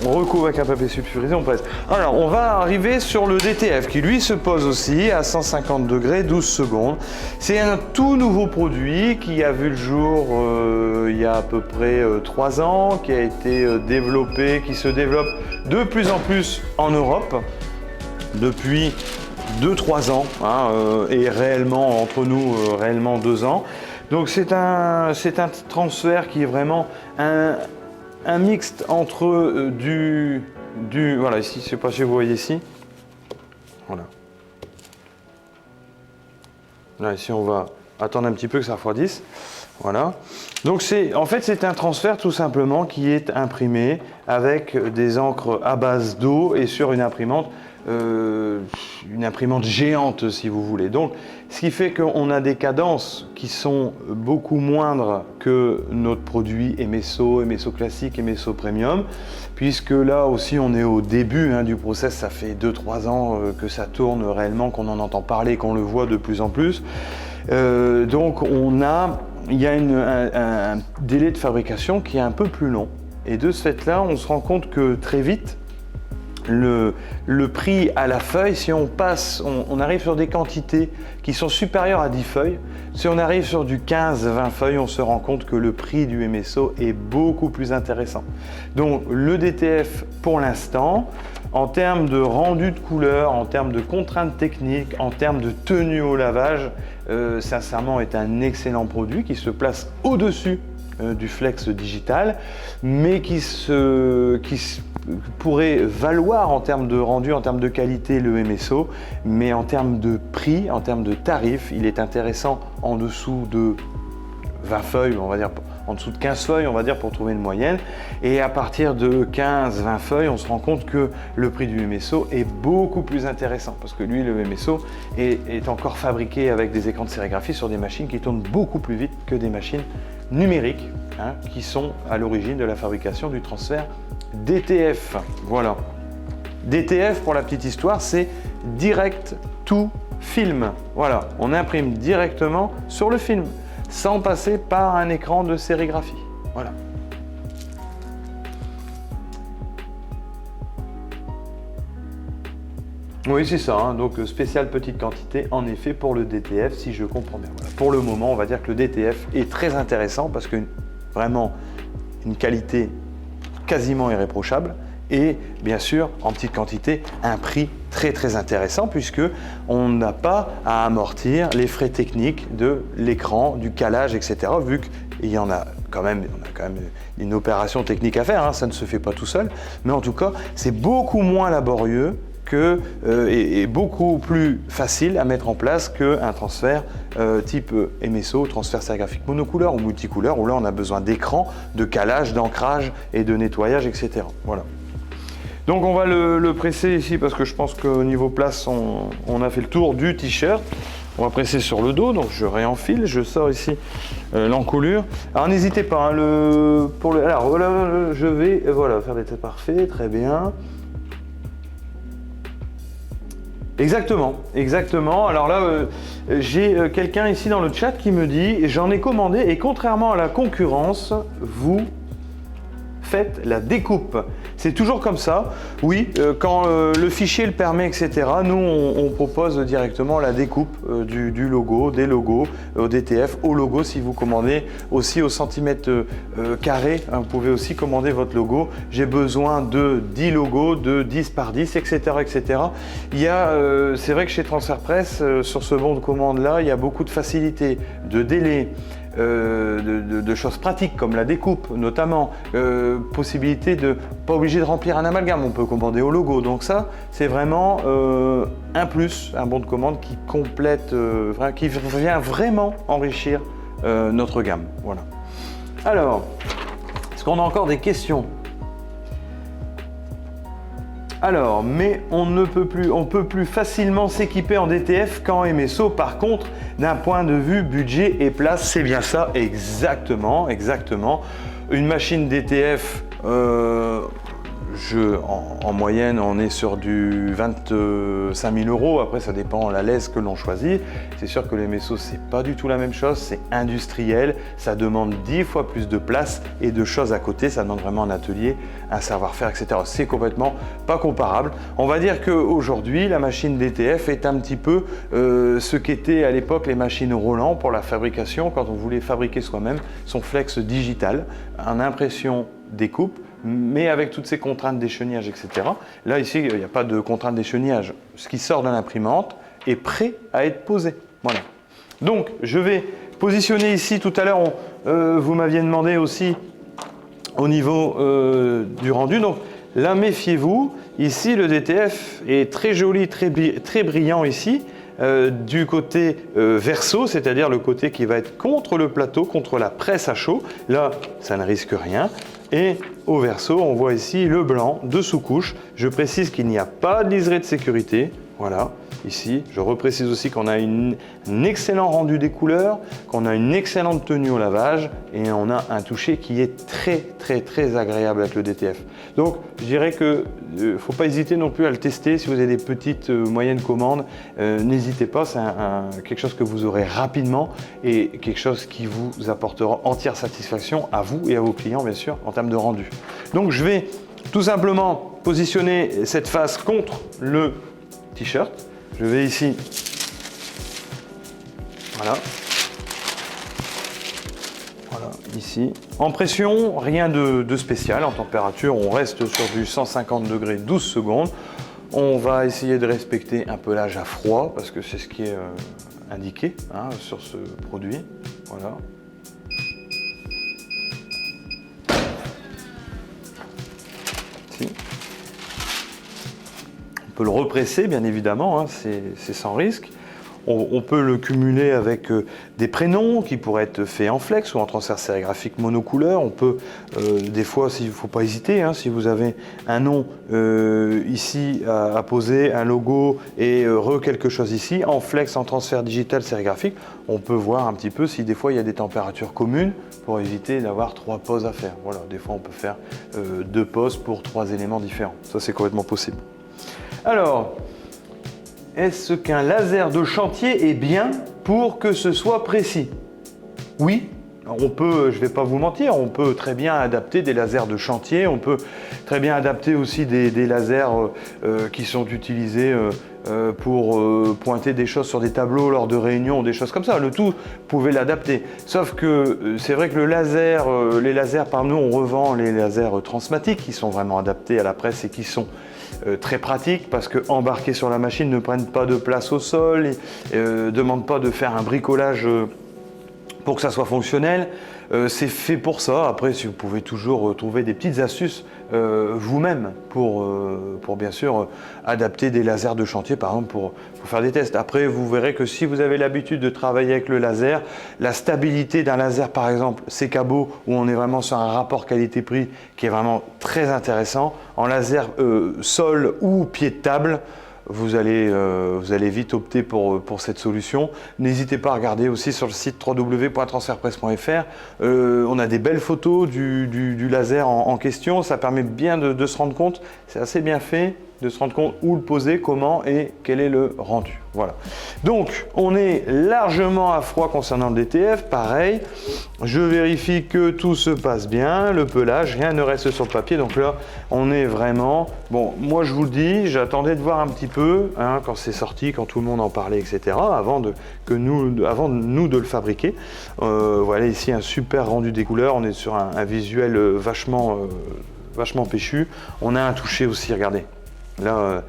On recouvre avec un papier sulfurisé, on presse. Alors, on va arriver sur le DTF qui lui se pose aussi à 150 degrés, 12 secondes. C'est un tout nouveau produit qui a vu le jour il y a à peu près 3 ans, qui a été développé, qui se développe de plus en plus en Europe depuis 2-3 ans et réellement, entre nous, réellement 2 ans. Donc, c'est un transfert qui est vraiment un mixte entre voilà, ici, je ne sais pas si vous voyez ici. Voilà. Là, ici, on va attendre un petit peu que ça refroidisse. Voilà. Donc, en fait, c'est un transfert tout simplement qui est imprimé avec des encres à base d'eau et sur une imprimante géante, si vous voulez. Donc, ce qui fait qu'on a des cadences qui sont beaucoup moindres que notre produit MSO, MSO classique, MSO Premium, puisque là aussi, on est au début du process. Ça fait 2-3 ans que ça tourne réellement, qu'on en entend parler, qu'on le voit de plus en plus. Donc, il y a un délai de fabrication qui est un peu plus long. Et de ce fait-là, on se rend compte que très vite, le prix à la feuille, si on passe, on arrive sur des quantités qui sont supérieures à 10 feuilles. Si on arrive sur du 15-20 feuilles, on se rend compte que le prix du MSO est beaucoup plus intéressant. Donc le DTF pour l'instant, en termes de rendu de couleur, en termes de contraintes techniques, en termes de tenue au lavage, sincèrement est un excellent produit qui se place au-dessus du Flex digital, mais qui pourrait valoir en termes de rendu, en termes de qualité le MSO, mais en termes de prix, en termes de tarifs, il est intéressant en dessous de 20 feuilles, on va dire, en dessous de 15 feuilles, on va dire, pour trouver une moyenne. Et à partir de 15-20 feuilles, on se rend compte que le prix du MSO est beaucoup plus intéressant parce que lui, le MSO est encore fabriqué avec des écrans de sérigraphie sur des machines qui tournent beaucoup plus vite que des machines numériques qui sont à l'origine de la fabrication du transfert DTF. Voilà. DTF, pour la petite histoire, c'est Direct to Film. Voilà, on imprime directement sur le film, sans passer par un écran de sérigraphie. Voilà. Oui, c'est ça, hein. Donc spéciale petite quantité, en effet, pour le DTF, si je comprends bien. Voilà. Pour le moment, on va dire que le DTF est très intéressant parce que vraiment une qualité quasiment irréprochable et bien sûr, en petite quantité, un prix très intéressant puisque on n'a pas à amortir les frais techniques de l'écran, du calage, etc. vu qu'il y en a quand même, une opération technique à faire, hein, ça ne se fait pas tout seul, mais en tout cas, c'est beaucoup moins laborieux et beaucoup plus facile à mettre en place qu'un transfert type MSO, transfert sérigraphique monocouleur ou multicouleur, où là on a besoin d'écran, de calage, d'ancrage et de nettoyage, etc. Voilà. Donc on va le presser ici parce que je pense qu'au niveau place, on a fait le tour du t-shirt. On va presser sur le dos, donc je réenfile, je sors ici l'encolure. Alors n'hésitez pas, hein, alors voilà, je vais faire des traits parfaits, très bien. Exactement. Alors là, j'ai quelqu'un ici dans le chat qui me dit « J'en ai commandé et contrairement à la concurrence, vous faites la découpe. » C'est toujours comme ça. Oui, quand le fichier le permet, etc., nous, on propose directement la découpe du logo, des logos, au DTF, au logo si vous commandez, aussi au centimètre carré. Hein, vous pouvez aussi commander votre logo. J'ai besoin de 10 logos, de 10 par 10, etc. etc. Il y a, c'est vrai que chez Transfert Presse, sur ce bon de commande-là, il y a beaucoup de facilité, de délai, de choses pratiques comme la découpe notamment, possibilité de pas obligé de remplir un amalgame, on peut commander au logo, donc ça c'est vraiment un plus, un bon de commande qui complète, qui vient vraiment enrichir notre gamme. Voilà. Alors, est-ce qu'on a encore des questions? Alors, mais on peut plus facilement s'équiper en DTF qu'en MSO. Par contre, d'un point de vue budget et place, c'est bien ça, exactement. Une machine DTF, en moyenne, on est sur du 25 000 €. Après, ça dépend la lèse que l'on choisit. C'est sûr que les MSO, c'est pas du tout la même chose. C'est industriel. Ça demande 10 fois plus de place et de choses à côté. Ça demande vraiment un atelier, un savoir-faire, etc. C'est complètement pas comparable. On va dire qu'aujourd'hui, la machine DTF est un petit peu ce qu'étaient à l'époque les machines Roland pour la fabrication quand on voulait fabriquer soi-même son Flex digital en impression découpe, mais avec toutes ces contraintes d'échenillage, etc. Là, ici, il n'y a pas de contraintes d'échenillage. Ce qui sort de l'imprimante est prêt à être posé. Voilà. Donc, je vais positionner ici, tout à l'heure, vous m'aviez demandé aussi au niveau du rendu. Donc, là, méfiez-vous. Ici, le DTF est très joli, très brillant ici. Du côté verso, c'est-à-dire le côté qui va être contre le plateau, contre la presse à chaud. Là, ça ne risque rien. Et au verso, on voit ici le blanc de sous-couche. Je précise qu'il n'y a pas de liseré de sécurité. Voilà, ici, je reprécise aussi qu'on a un excellent rendu des couleurs, qu'on a une excellente tenue au lavage et on a un toucher qui est très agréable avec le DTF. Donc, je dirais que faut pas hésiter non plus à le tester si vous avez des petites moyennes commandes. N'hésitez pas, c'est quelque chose que vous aurez rapidement et quelque chose qui vous apportera entière satisfaction à vous et à vos clients, bien sûr, en termes de rendu. Donc, je vais tout simplement positionner cette face contre le t-shirt. Je vais ici, voilà, ici. En pression, rien de spécial. En température, on reste sur du 150 degrés 12 secondes. On va essayer de respecter un pelage à froid parce que c'est ce qui est indiqué sur ce produit. Voilà. Ici. On peut le represser, bien évidemment, c'est sans risque. On peut le cumuler avec des prénoms qui pourraient être faits en flex ou en transfert sérigraphique monocouleur. On peut, des fois, il ne faut pas hésiter, si vous avez un nom ici à poser, un logo et quelque chose ici, en flex, en transfert digital sérigraphique, on peut voir un petit peu si des fois il y a des températures communes pour éviter d'avoir 3 poses à faire. Voilà, des fois on peut faire 2 poses pour 3 éléments différents. Ça, c'est complètement possible. Alors, est-ce qu'un laser de chantier est bien pour que ce soit précis? Oui, on peut, je ne vais pas vous mentir, on peut très bien adapter des lasers de chantier, on peut très bien adapter aussi des lasers qui sont utilisés pour pointer des choses sur des tableaux lors de réunions, des choses comme ça. Le tout, vous pouvez l'adapter. Sauf que c'est vrai que le laser, les lasers, par nous, on revend les lasers transmatiques qui sont vraiment adaptés à la presse et qui sont très pratiques parce que embarqués sur la machine ne prennent pas de place au sol, ne demandent pas de faire un bricolage pour que ça soit fonctionnel. C'est fait pour ça. Après, si vous pouvez toujours trouver des petites astuces vous-même pour bien sûr adapter des lasers de chantier, par exemple pour faire des tests. Après, vous verrez que si vous avez l'habitude de travailler avec le laser, la stabilité d'un laser, par exemple, ces cabots où on est vraiment sur un rapport qualité-prix qui est vraiment très intéressant, en laser sol ou pied de table, vous allez vite opter pour cette solution. N'hésitez pas à regarder aussi sur le site www.transferpresse.fr. On a des belles photos du laser en question. Ça permet bien de se rendre compte. C'est assez bien fait de se rendre compte où le poser, comment et quel est le rendu. Voilà. Donc, on est largement à froid concernant le DTF. Pareil, je vérifie que tout se passe bien, le pelage, rien ne reste sur le papier. Donc là, on est vraiment... Bon, moi, je vous le dis, j'attendais de voir un petit peu, quand c'est sorti, quand tout le monde en parlait, etc., avant de nous de le fabriquer. Voilà, ici, un super rendu des couleurs. On est sur un visuel vachement péchu. On a un toucher aussi, regardez. Là,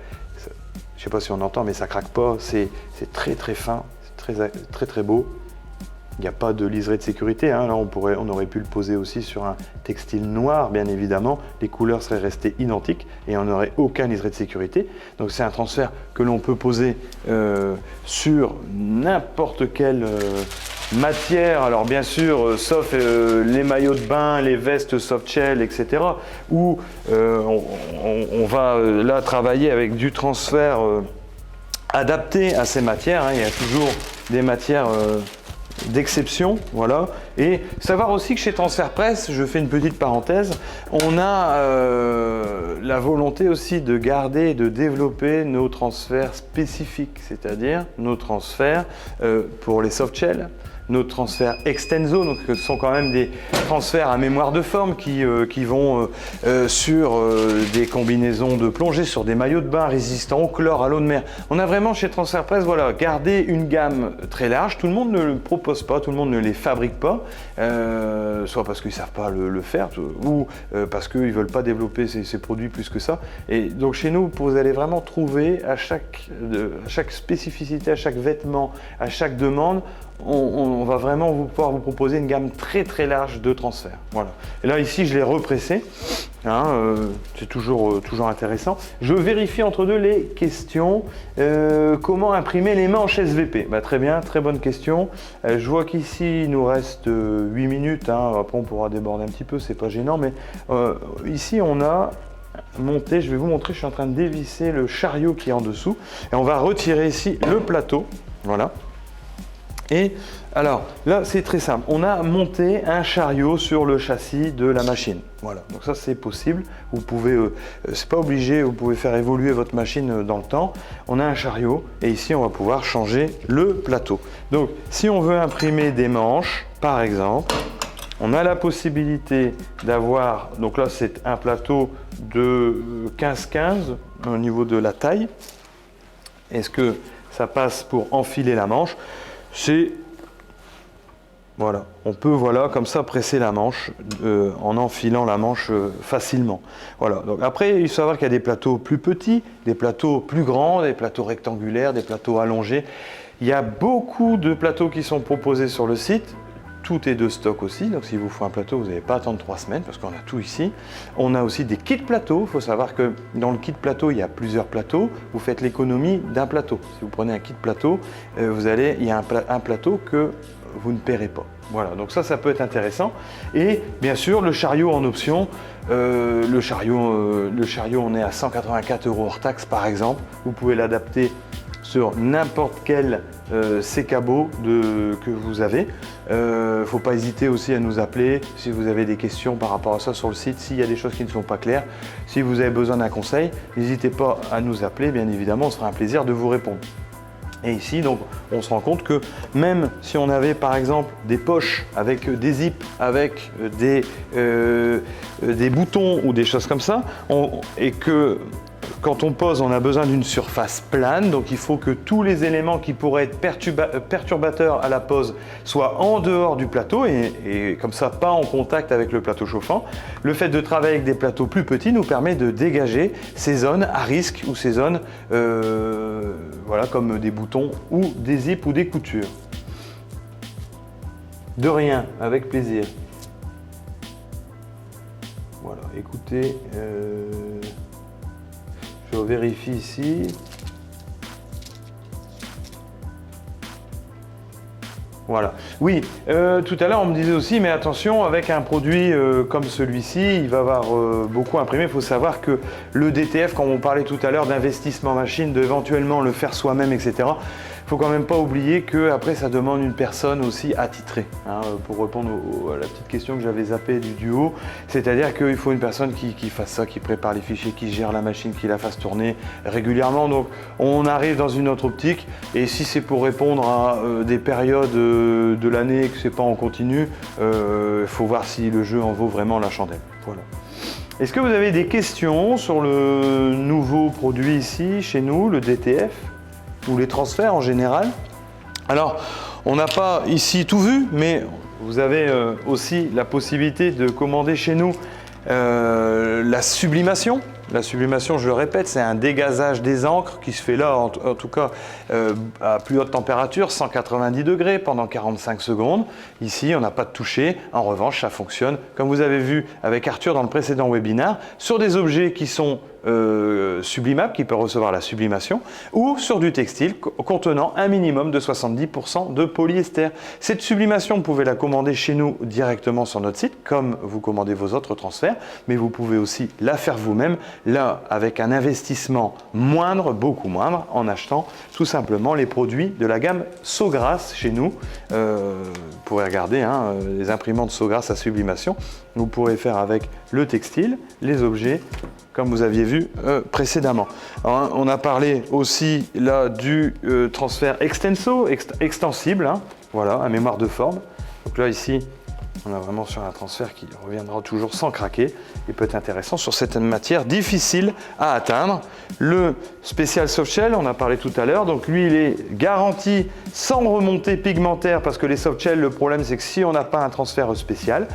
je ne sais pas si on entend, mais ça craque pas, c'est très très fin, c'est très beau. Il n'y a pas de liseré de sécurité, là on aurait pu le poser aussi sur un textile noir, bien évidemment, les couleurs seraient restées identiques et on n'aurait aucun liseré de sécurité. Donc c'est un transfert que l'on peut poser sur n'importe quelle matière, alors bien sûr, sauf les maillots de bain, les vestes soft shell, etc. Où on va là travailler avec du transfert adapté à ces matières. Il y a toujours des matières d'exception, voilà. Et savoir aussi que chez Transfert Presse, je fais une petite parenthèse, on a la volonté aussi de garder et de développer nos transferts spécifiques, c'est-à-dire nos transferts pour les soft shell, nos transferts extenso, donc ce sont quand même des transferts à mémoire de forme qui vont sur des combinaisons de plongée, sur des maillots de bain résistants au chlore, à l'eau de mer. On a vraiment chez Transfert Presse, voilà, gardé une gamme très large. Tout le monde ne le propose pas, tout le monde ne les fabrique pas, soit parce qu'ils ne savent pas le faire, ou parce qu'ils ne veulent pas développer ces produits plus que ça. Et donc chez nous, vous allez vraiment trouver à chaque spécificité, à chaque vêtement, à chaque demande, on va vraiment pouvoir vous proposer une gamme très très large de transferts. Voilà. Et là ici je l'ai repressé, c'est toujours intéressant. Je vérifie entre deux les questions. Comment imprimer les manches SVP? Très bien, très bonne question. Je vois qu'ici il nous reste 8 minutes, après on pourra déborder un petit peu, c'est pas gênant, mais ici on a monté, je vais vous montrer, je suis en train de dévisser le chariot qui est en dessous et on va retirer ici le plateau, voilà. Et alors là c'est très simple, on a monté un chariot sur le châssis de la machine, voilà, donc ça c'est possible, vous pouvez, c'est pas obligé, vous pouvez faire évoluer votre machine dans le temps. On a un chariot et ici on va pouvoir changer le plateau. Donc si on veut imprimer des manches par exemple, On a la possibilité d'avoir, donc là c'est un plateau de 15-15 au niveau de la taille. Est-ce que ça passe pour enfiler la manche? Voilà, on peut comme ça presser la manche en enfilant la manche facilement. Voilà. Donc après, il faut savoir qu'il y a des plateaux plus petits, des plateaux plus grands, des plateaux rectangulaires, des plateaux allongés. Il y a beaucoup de plateaux qui sont proposés sur le site. Tout est de stock aussi, donc s'il vous faut un plateau, vous n'avez pas à attendre 3 semaines parce qu'on a tout ici. On a aussi des kits plateaux. Il faut savoir que dans le kit plateau, il y a plusieurs plateaux. Vous faites l'économie d'un plateau. Si vous prenez un kit plateau, il y a un plateau que vous ne paierez pas. Voilà, donc ça peut être intéressant. Et bien sûr, le chariot en option. Le chariot, on est à 184 € hors taxe par exemple. Vous pouvez l'adapter sur n'importe quel sécabo que vous avez. Faut pas hésiter aussi à nous appeler si vous avez des questions par rapport à ça sur le site, s'il y a des choses qui ne sont pas claires. Si vous avez besoin d'un conseil, n'hésitez pas à nous appeler, bien évidemment, on se fera un plaisir de vous répondre. Et ici, donc, on se rend compte que même si on avait par exemple des poches avec des zips, avec des boutons ou des choses comme ça, et que quand on pose, on a besoin d'une surface plane, donc il faut que tous les éléments qui pourraient être perturbateurs à la pose soient en dehors du plateau et comme ça pas en contact avec le plateau chauffant. Le fait de travailler avec des plateaux plus petits nous permet de dégager ces zones à risque ou ces zones voilà, comme des boutons ou des zips ou des coutures. De rien, avec plaisir. Voilà, écoutez, je vérifie ici. Voilà. Oui, tout à l'heure on me disait aussi, mais attention, avec un produit comme celui-ci, il va avoir beaucoup imprimé. Il faut savoir que le DTF, quand on parlait tout à l'heure d'investissement machine, d'éventuellement le faire soi-même, etc., il ne faut quand même pas oublier qu'après ça demande une personne aussi attitrée. Hein, pour répondre à la petite question que j'avais zappée du duo, c'est-à-dire qu'il faut une personne qui fasse ça, qui prépare les fichiers, qui gère la machine, qui la fasse tourner régulièrement. Donc on arrive dans une autre optique et si c'est pour répondre à des périodes de l'année que c'est pas en continu, il faut voir si le jeu en vaut vraiment la chandelle. Voilà. Est-ce que vous avez des questions sur le nouveau produit ici chez nous, le DTF, ou les transferts en général? Alors, on n'a pas ici tout vu, mais vous avez aussi la possibilité de commander chez nous la sublimation. La sublimation, je le répète, c'est un dégazage des encres qui se fait là, en tout cas à plus haute température, 190 degrés pendant 45 secondes. Ici, on n'a pas de toucher. En revanche, ça fonctionne, comme vous avez vu avec Arthur dans le précédent webinaire, sur des objets qui sont sublimables, qui peuvent recevoir la sublimation, ou sur du textile contenant un minimum de 70% de polyester. Cette sublimation, vous pouvez la commander chez nous directement sur notre site, comme vous commandez vos autres transferts, mais vous pouvez aussi la faire vous-même, là avec un investissement moindre, beaucoup moindre, en achetant tout simplement les produits de la gamme Sogras chez nous. Vous pourrez regarder hein, les imprimantes Sogras à sublimation. Vous pourrez faire avec le textile, les objets, comme vous aviez vu précédemment. Alors, on a parlé aussi là du transfert extenso, extensible, hein, voilà, à mémoire de forme. Donc là ici, on a vraiment sur un transfert qui reviendra toujours sans craquer et peut être intéressant sur certaines matières difficiles à atteindre. Le spécial softshell, on a parlé tout à l'heure, donc lui il est garanti sans remontée pigmentaire parce que les softshell, le problème c'est que si on n'a pas un transfert spécial,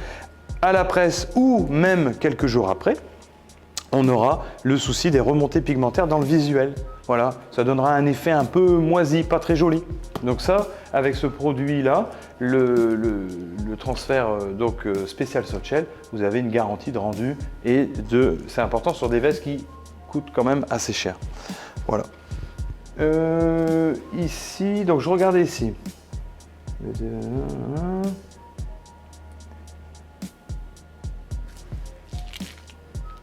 à la presse ou même quelques jours après, on aura le souci des remontées pigmentaires dans le visuel. Voilà, ça donnera un effet un peu moisi, pas très joli. Donc ça, avec ce produit-là, le transfert spécial softshell, vous avez une garantie de rendu et c'est important sur des vestes qui coûtent quand même assez cher. Voilà. Ici, donc je regardais ici.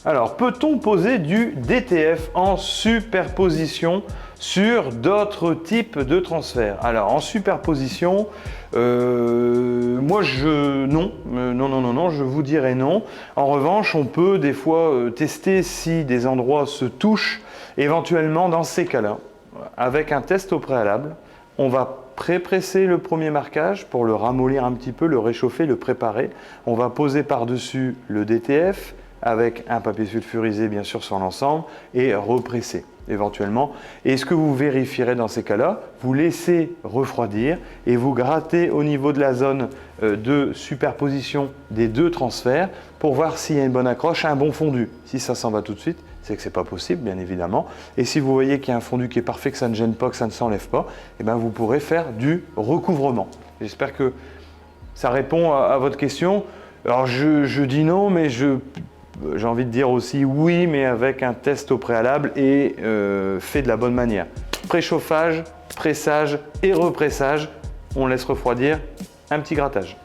Alors, peut-on poser du DTF en superposition sur d'autres types de transferts? Alors, en superposition, moi, non, je vous dirais non. En revanche, on peut des fois tester si des endroits se touchent, éventuellement dans ces cas-là, avec un test au préalable, On va pré-presser le premier marquage pour le ramollir un petit peu, le réchauffer, le préparer. On va poser par-dessus le DTF avec un papier sulfurisé bien sûr sur l'ensemble et represser éventuellement. Et ce que vous vérifierez dans ces cas-là, vous laissez refroidir et vous grattez au niveau de la zone de superposition des deux transferts pour voir s'il y a une bonne accroche, un bon fondu. Si ça s'en va tout de suite, c'est que ce n'est pas possible, bien évidemment. Et si vous voyez qu'il y a un fondu qui est parfait, que ça ne gêne pas, que ça ne s'enlève pas, eh bien vous pourrez faire du recouvrement. J'espère que ça répond à votre question. Alors je dis non, mais j'ai envie de dire aussi oui, mais avec un test au préalable et fait de la bonne manière. Préchauffage, pressage et repressage. On laisse refroidir, un petit grattage.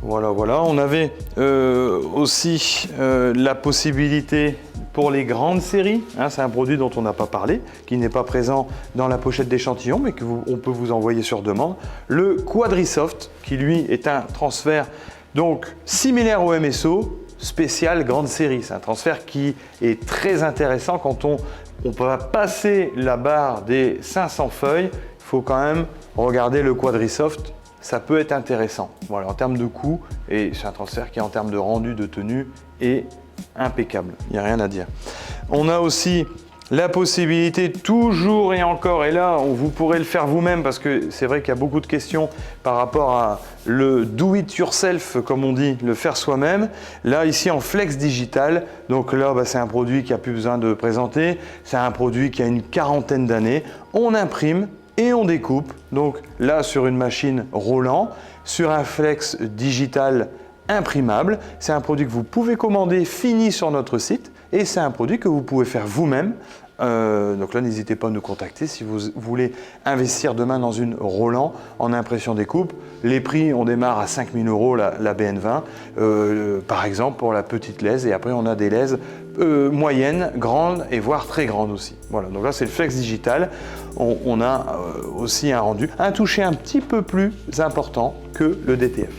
Voilà, voilà. On avait aussi la possibilité pour les grandes séries, hein, c'est un produit dont on n'a pas parlé, qui n'est pas présent dans la pochette d'échantillon, mais qu'on peut vous envoyer sur demande. Le Quadrisoft, qui lui est un transfert donc similaire au MSO, spécial grande série. C'est un transfert qui est très intéressant quand on va passer la barre des 500 feuilles. Il faut quand même regarder le Quadrisoft. Ça peut être intéressant. Voilà, en termes de coût, et c'est un transfert qui en termes de rendu, de tenue, est impeccable. Il n'y a rien à dire. On a aussi la possibilité, toujours et encore, et là, vous pourrez le faire vous-même parce que c'est vrai qu'il y a beaucoup de questions par rapport à le do it yourself, comme on dit, le faire soi-même. Là, ici, en flex digital, donc là, c'est un produit qui n'a plus besoin de présenter. C'est un produit qui a une quarantaine d'années. On imprime et on découpe, donc là sur une machine Roland, sur un flex digital imprimable. C'est un produit que vous pouvez commander fini sur notre site et c'est un produit que vous pouvez faire vous-même. Donc là, n'hésitez pas à nous contacter si vous voulez investir demain dans une Roland en impression découpe. Les prix, on démarre à 5 000 € la BN20, par exemple pour la petite lèse, et après on a des lèses moyennes, grandes et voire très grandes aussi. Voilà, donc là c'est le flex digital. On a aussi un rendu, un toucher un petit peu plus important que le DTF.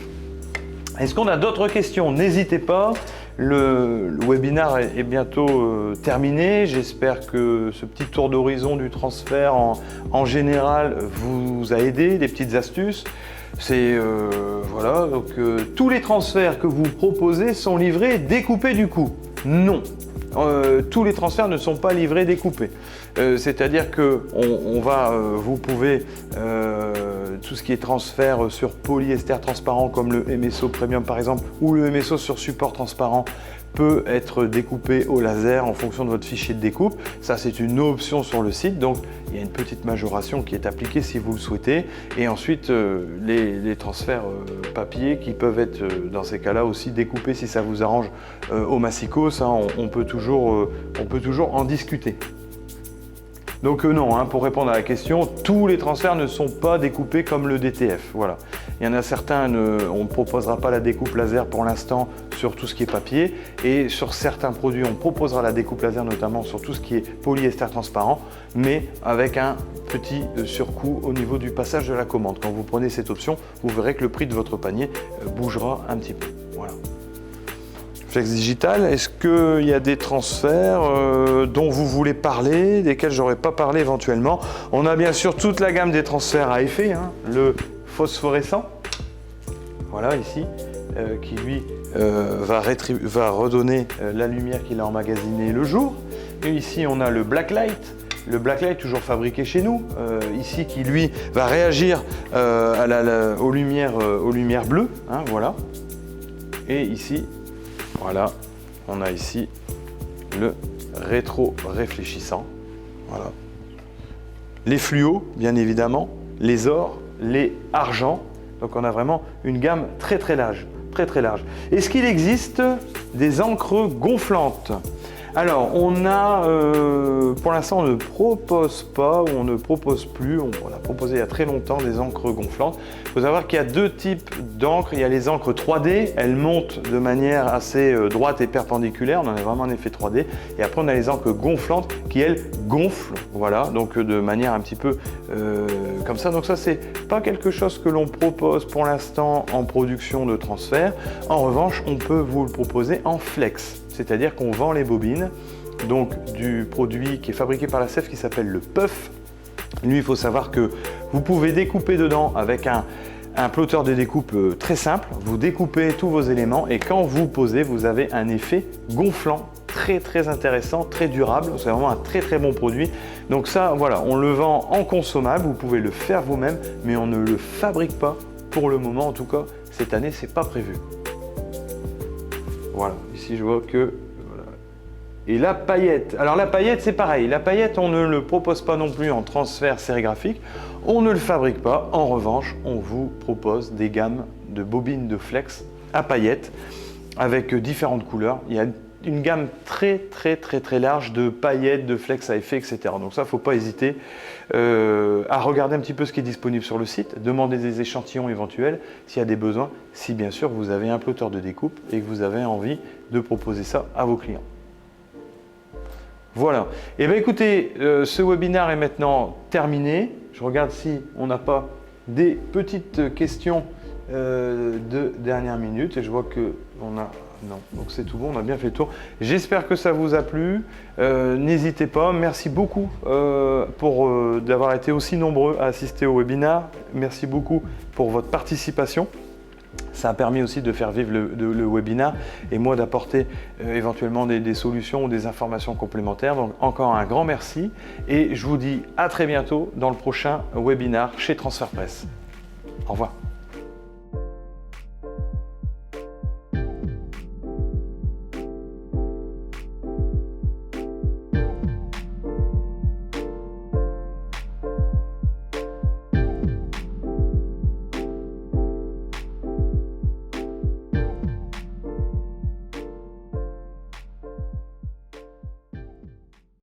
Est-ce qu'on a d'autres questions? N'hésitez pas. Le webinaire est bientôt terminé. J'espère que ce petit tour d'horizon du transfert en général vous a aidé, des petites astuces. Voilà, donc tous les transferts que vous proposez sont livrés découpés du coup. Non, tous les transferts ne sont pas livrés découpés. C'est-à-dire que vous pouvez tout ce qui est transfert sur polyester transparent comme le MSO Premium par exemple, ou le MSO sur support transparent peut être découpé au laser en fonction de votre fichier de découpe. Ça, c'est une option sur le site, donc il y a une petite majoration qui est appliquée si vous le souhaitez. Et ensuite, les transferts papier qui peuvent être dans ces cas-là aussi découpés si ça vous arrange au massicot. Ça, on peut toujours en discuter. Donc non, hein, pour répondre à la question, tous les transferts ne sont pas découpés comme le DTF. Voilà. Il y en a certains, on ne proposera pas la découpe laser pour l'instant sur tout ce qui est papier, et sur certains produits, on proposera la découpe laser notamment sur tout ce qui est polyester transparent, mais avec un petit surcoût au niveau du passage de la commande. Quand vous prenez cette option, vous verrez que le prix de votre panier bougera un petit peu. Voilà. Flex digital, est-ce qu'il y a des transferts dont vous voulez parler, desquels j'aurais pas parlé éventuellement? On a bien sûr toute la gamme des transferts à effet, hein, le phosphorescent, voilà ici, qui lui va redonner la lumière qu'il a emmagasinée le jour. Et ici on a le blacklight. Le blacklight toujours fabriqué chez nous, ici qui lui va réagir aux lumières bleues, hein, voilà. Et ici, voilà, on a ici le rétro-réfléchissant. Voilà. Les fluos, bien évidemment, les ors, les argents. Donc on a vraiment une gamme très très large. Est-ce qu'il existe des encres gonflantes? Alors, on a, pour l'instant, on ne propose pas, ou on ne propose plus, on a proposé il y a très longtemps des encres gonflantes. Il faut savoir qu'il y a deux types d'encres. Il y a les encres 3D, elles montent de manière assez droite et perpendiculaire, on en a vraiment un effet 3D. Et après, on a les encres gonflantes qui, elles, gonflent, voilà, donc de manière un petit peu comme ça. Donc ça, c'est pas quelque chose que l'on propose pour l'instant en production de transfert. En revanche, on peut vous le proposer en flex. C'est-à-dire qu'on vend les bobines, donc du produit qui est fabriqué par la CEF qui s'appelle le PUF. Lui, il faut savoir que vous pouvez découper dedans avec un plotter de découpe très simple. Vous découpez tous vos éléments et quand vous posez, vous avez un effet gonflant très intéressant, très durable. C'est vraiment un très bon produit. Donc ça, voilà, on le vend en consommable. Vous pouvez le faire vous-même, mais on ne le fabrique pas pour le moment. En tout cas, cette année, c'est pas prévu. Voilà, ici je vois que... Voilà. Et la paillette. Alors la paillette, c'est pareil. La paillette, on ne le propose pas non plus en transfert sérigraphique. On ne le fabrique pas. En revanche, on vous propose des gammes de bobines de flex à paillettes avec différentes couleurs. Il y a une gamme très large de paillettes, de flex à effet, etc. Donc ça, il ne faut pas hésiter à regarder un petit peu ce qui est disponible sur le site, demander des échantillons éventuels s'il y a des besoins, si bien sûr vous avez un plotter de découpe et que vous avez envie de proposer ça à vos clients. Voilà. Et bien écoutez, ce webinaire est maintenant terminé. Je regarde si on n'a pas des petites questions de dernière minute et je vois que on a... Non, donc c'est tout bon, on a bien fait le tour. J'espère que ça vous a plu. N'hésitez pas. Merci beaucoup d'avoir été aussi nombreux à assister au webinaire. Merci beaucoup pour votre participation. Ça a permis aussi de faire vivre le webinaire et moi d'apporter éventuellement des solutions ou des informations complémentaires. Donc encore un grand merci et je vous dis à très bientôt dans le prochain webinaire chez Transfert Presse. Au revoir.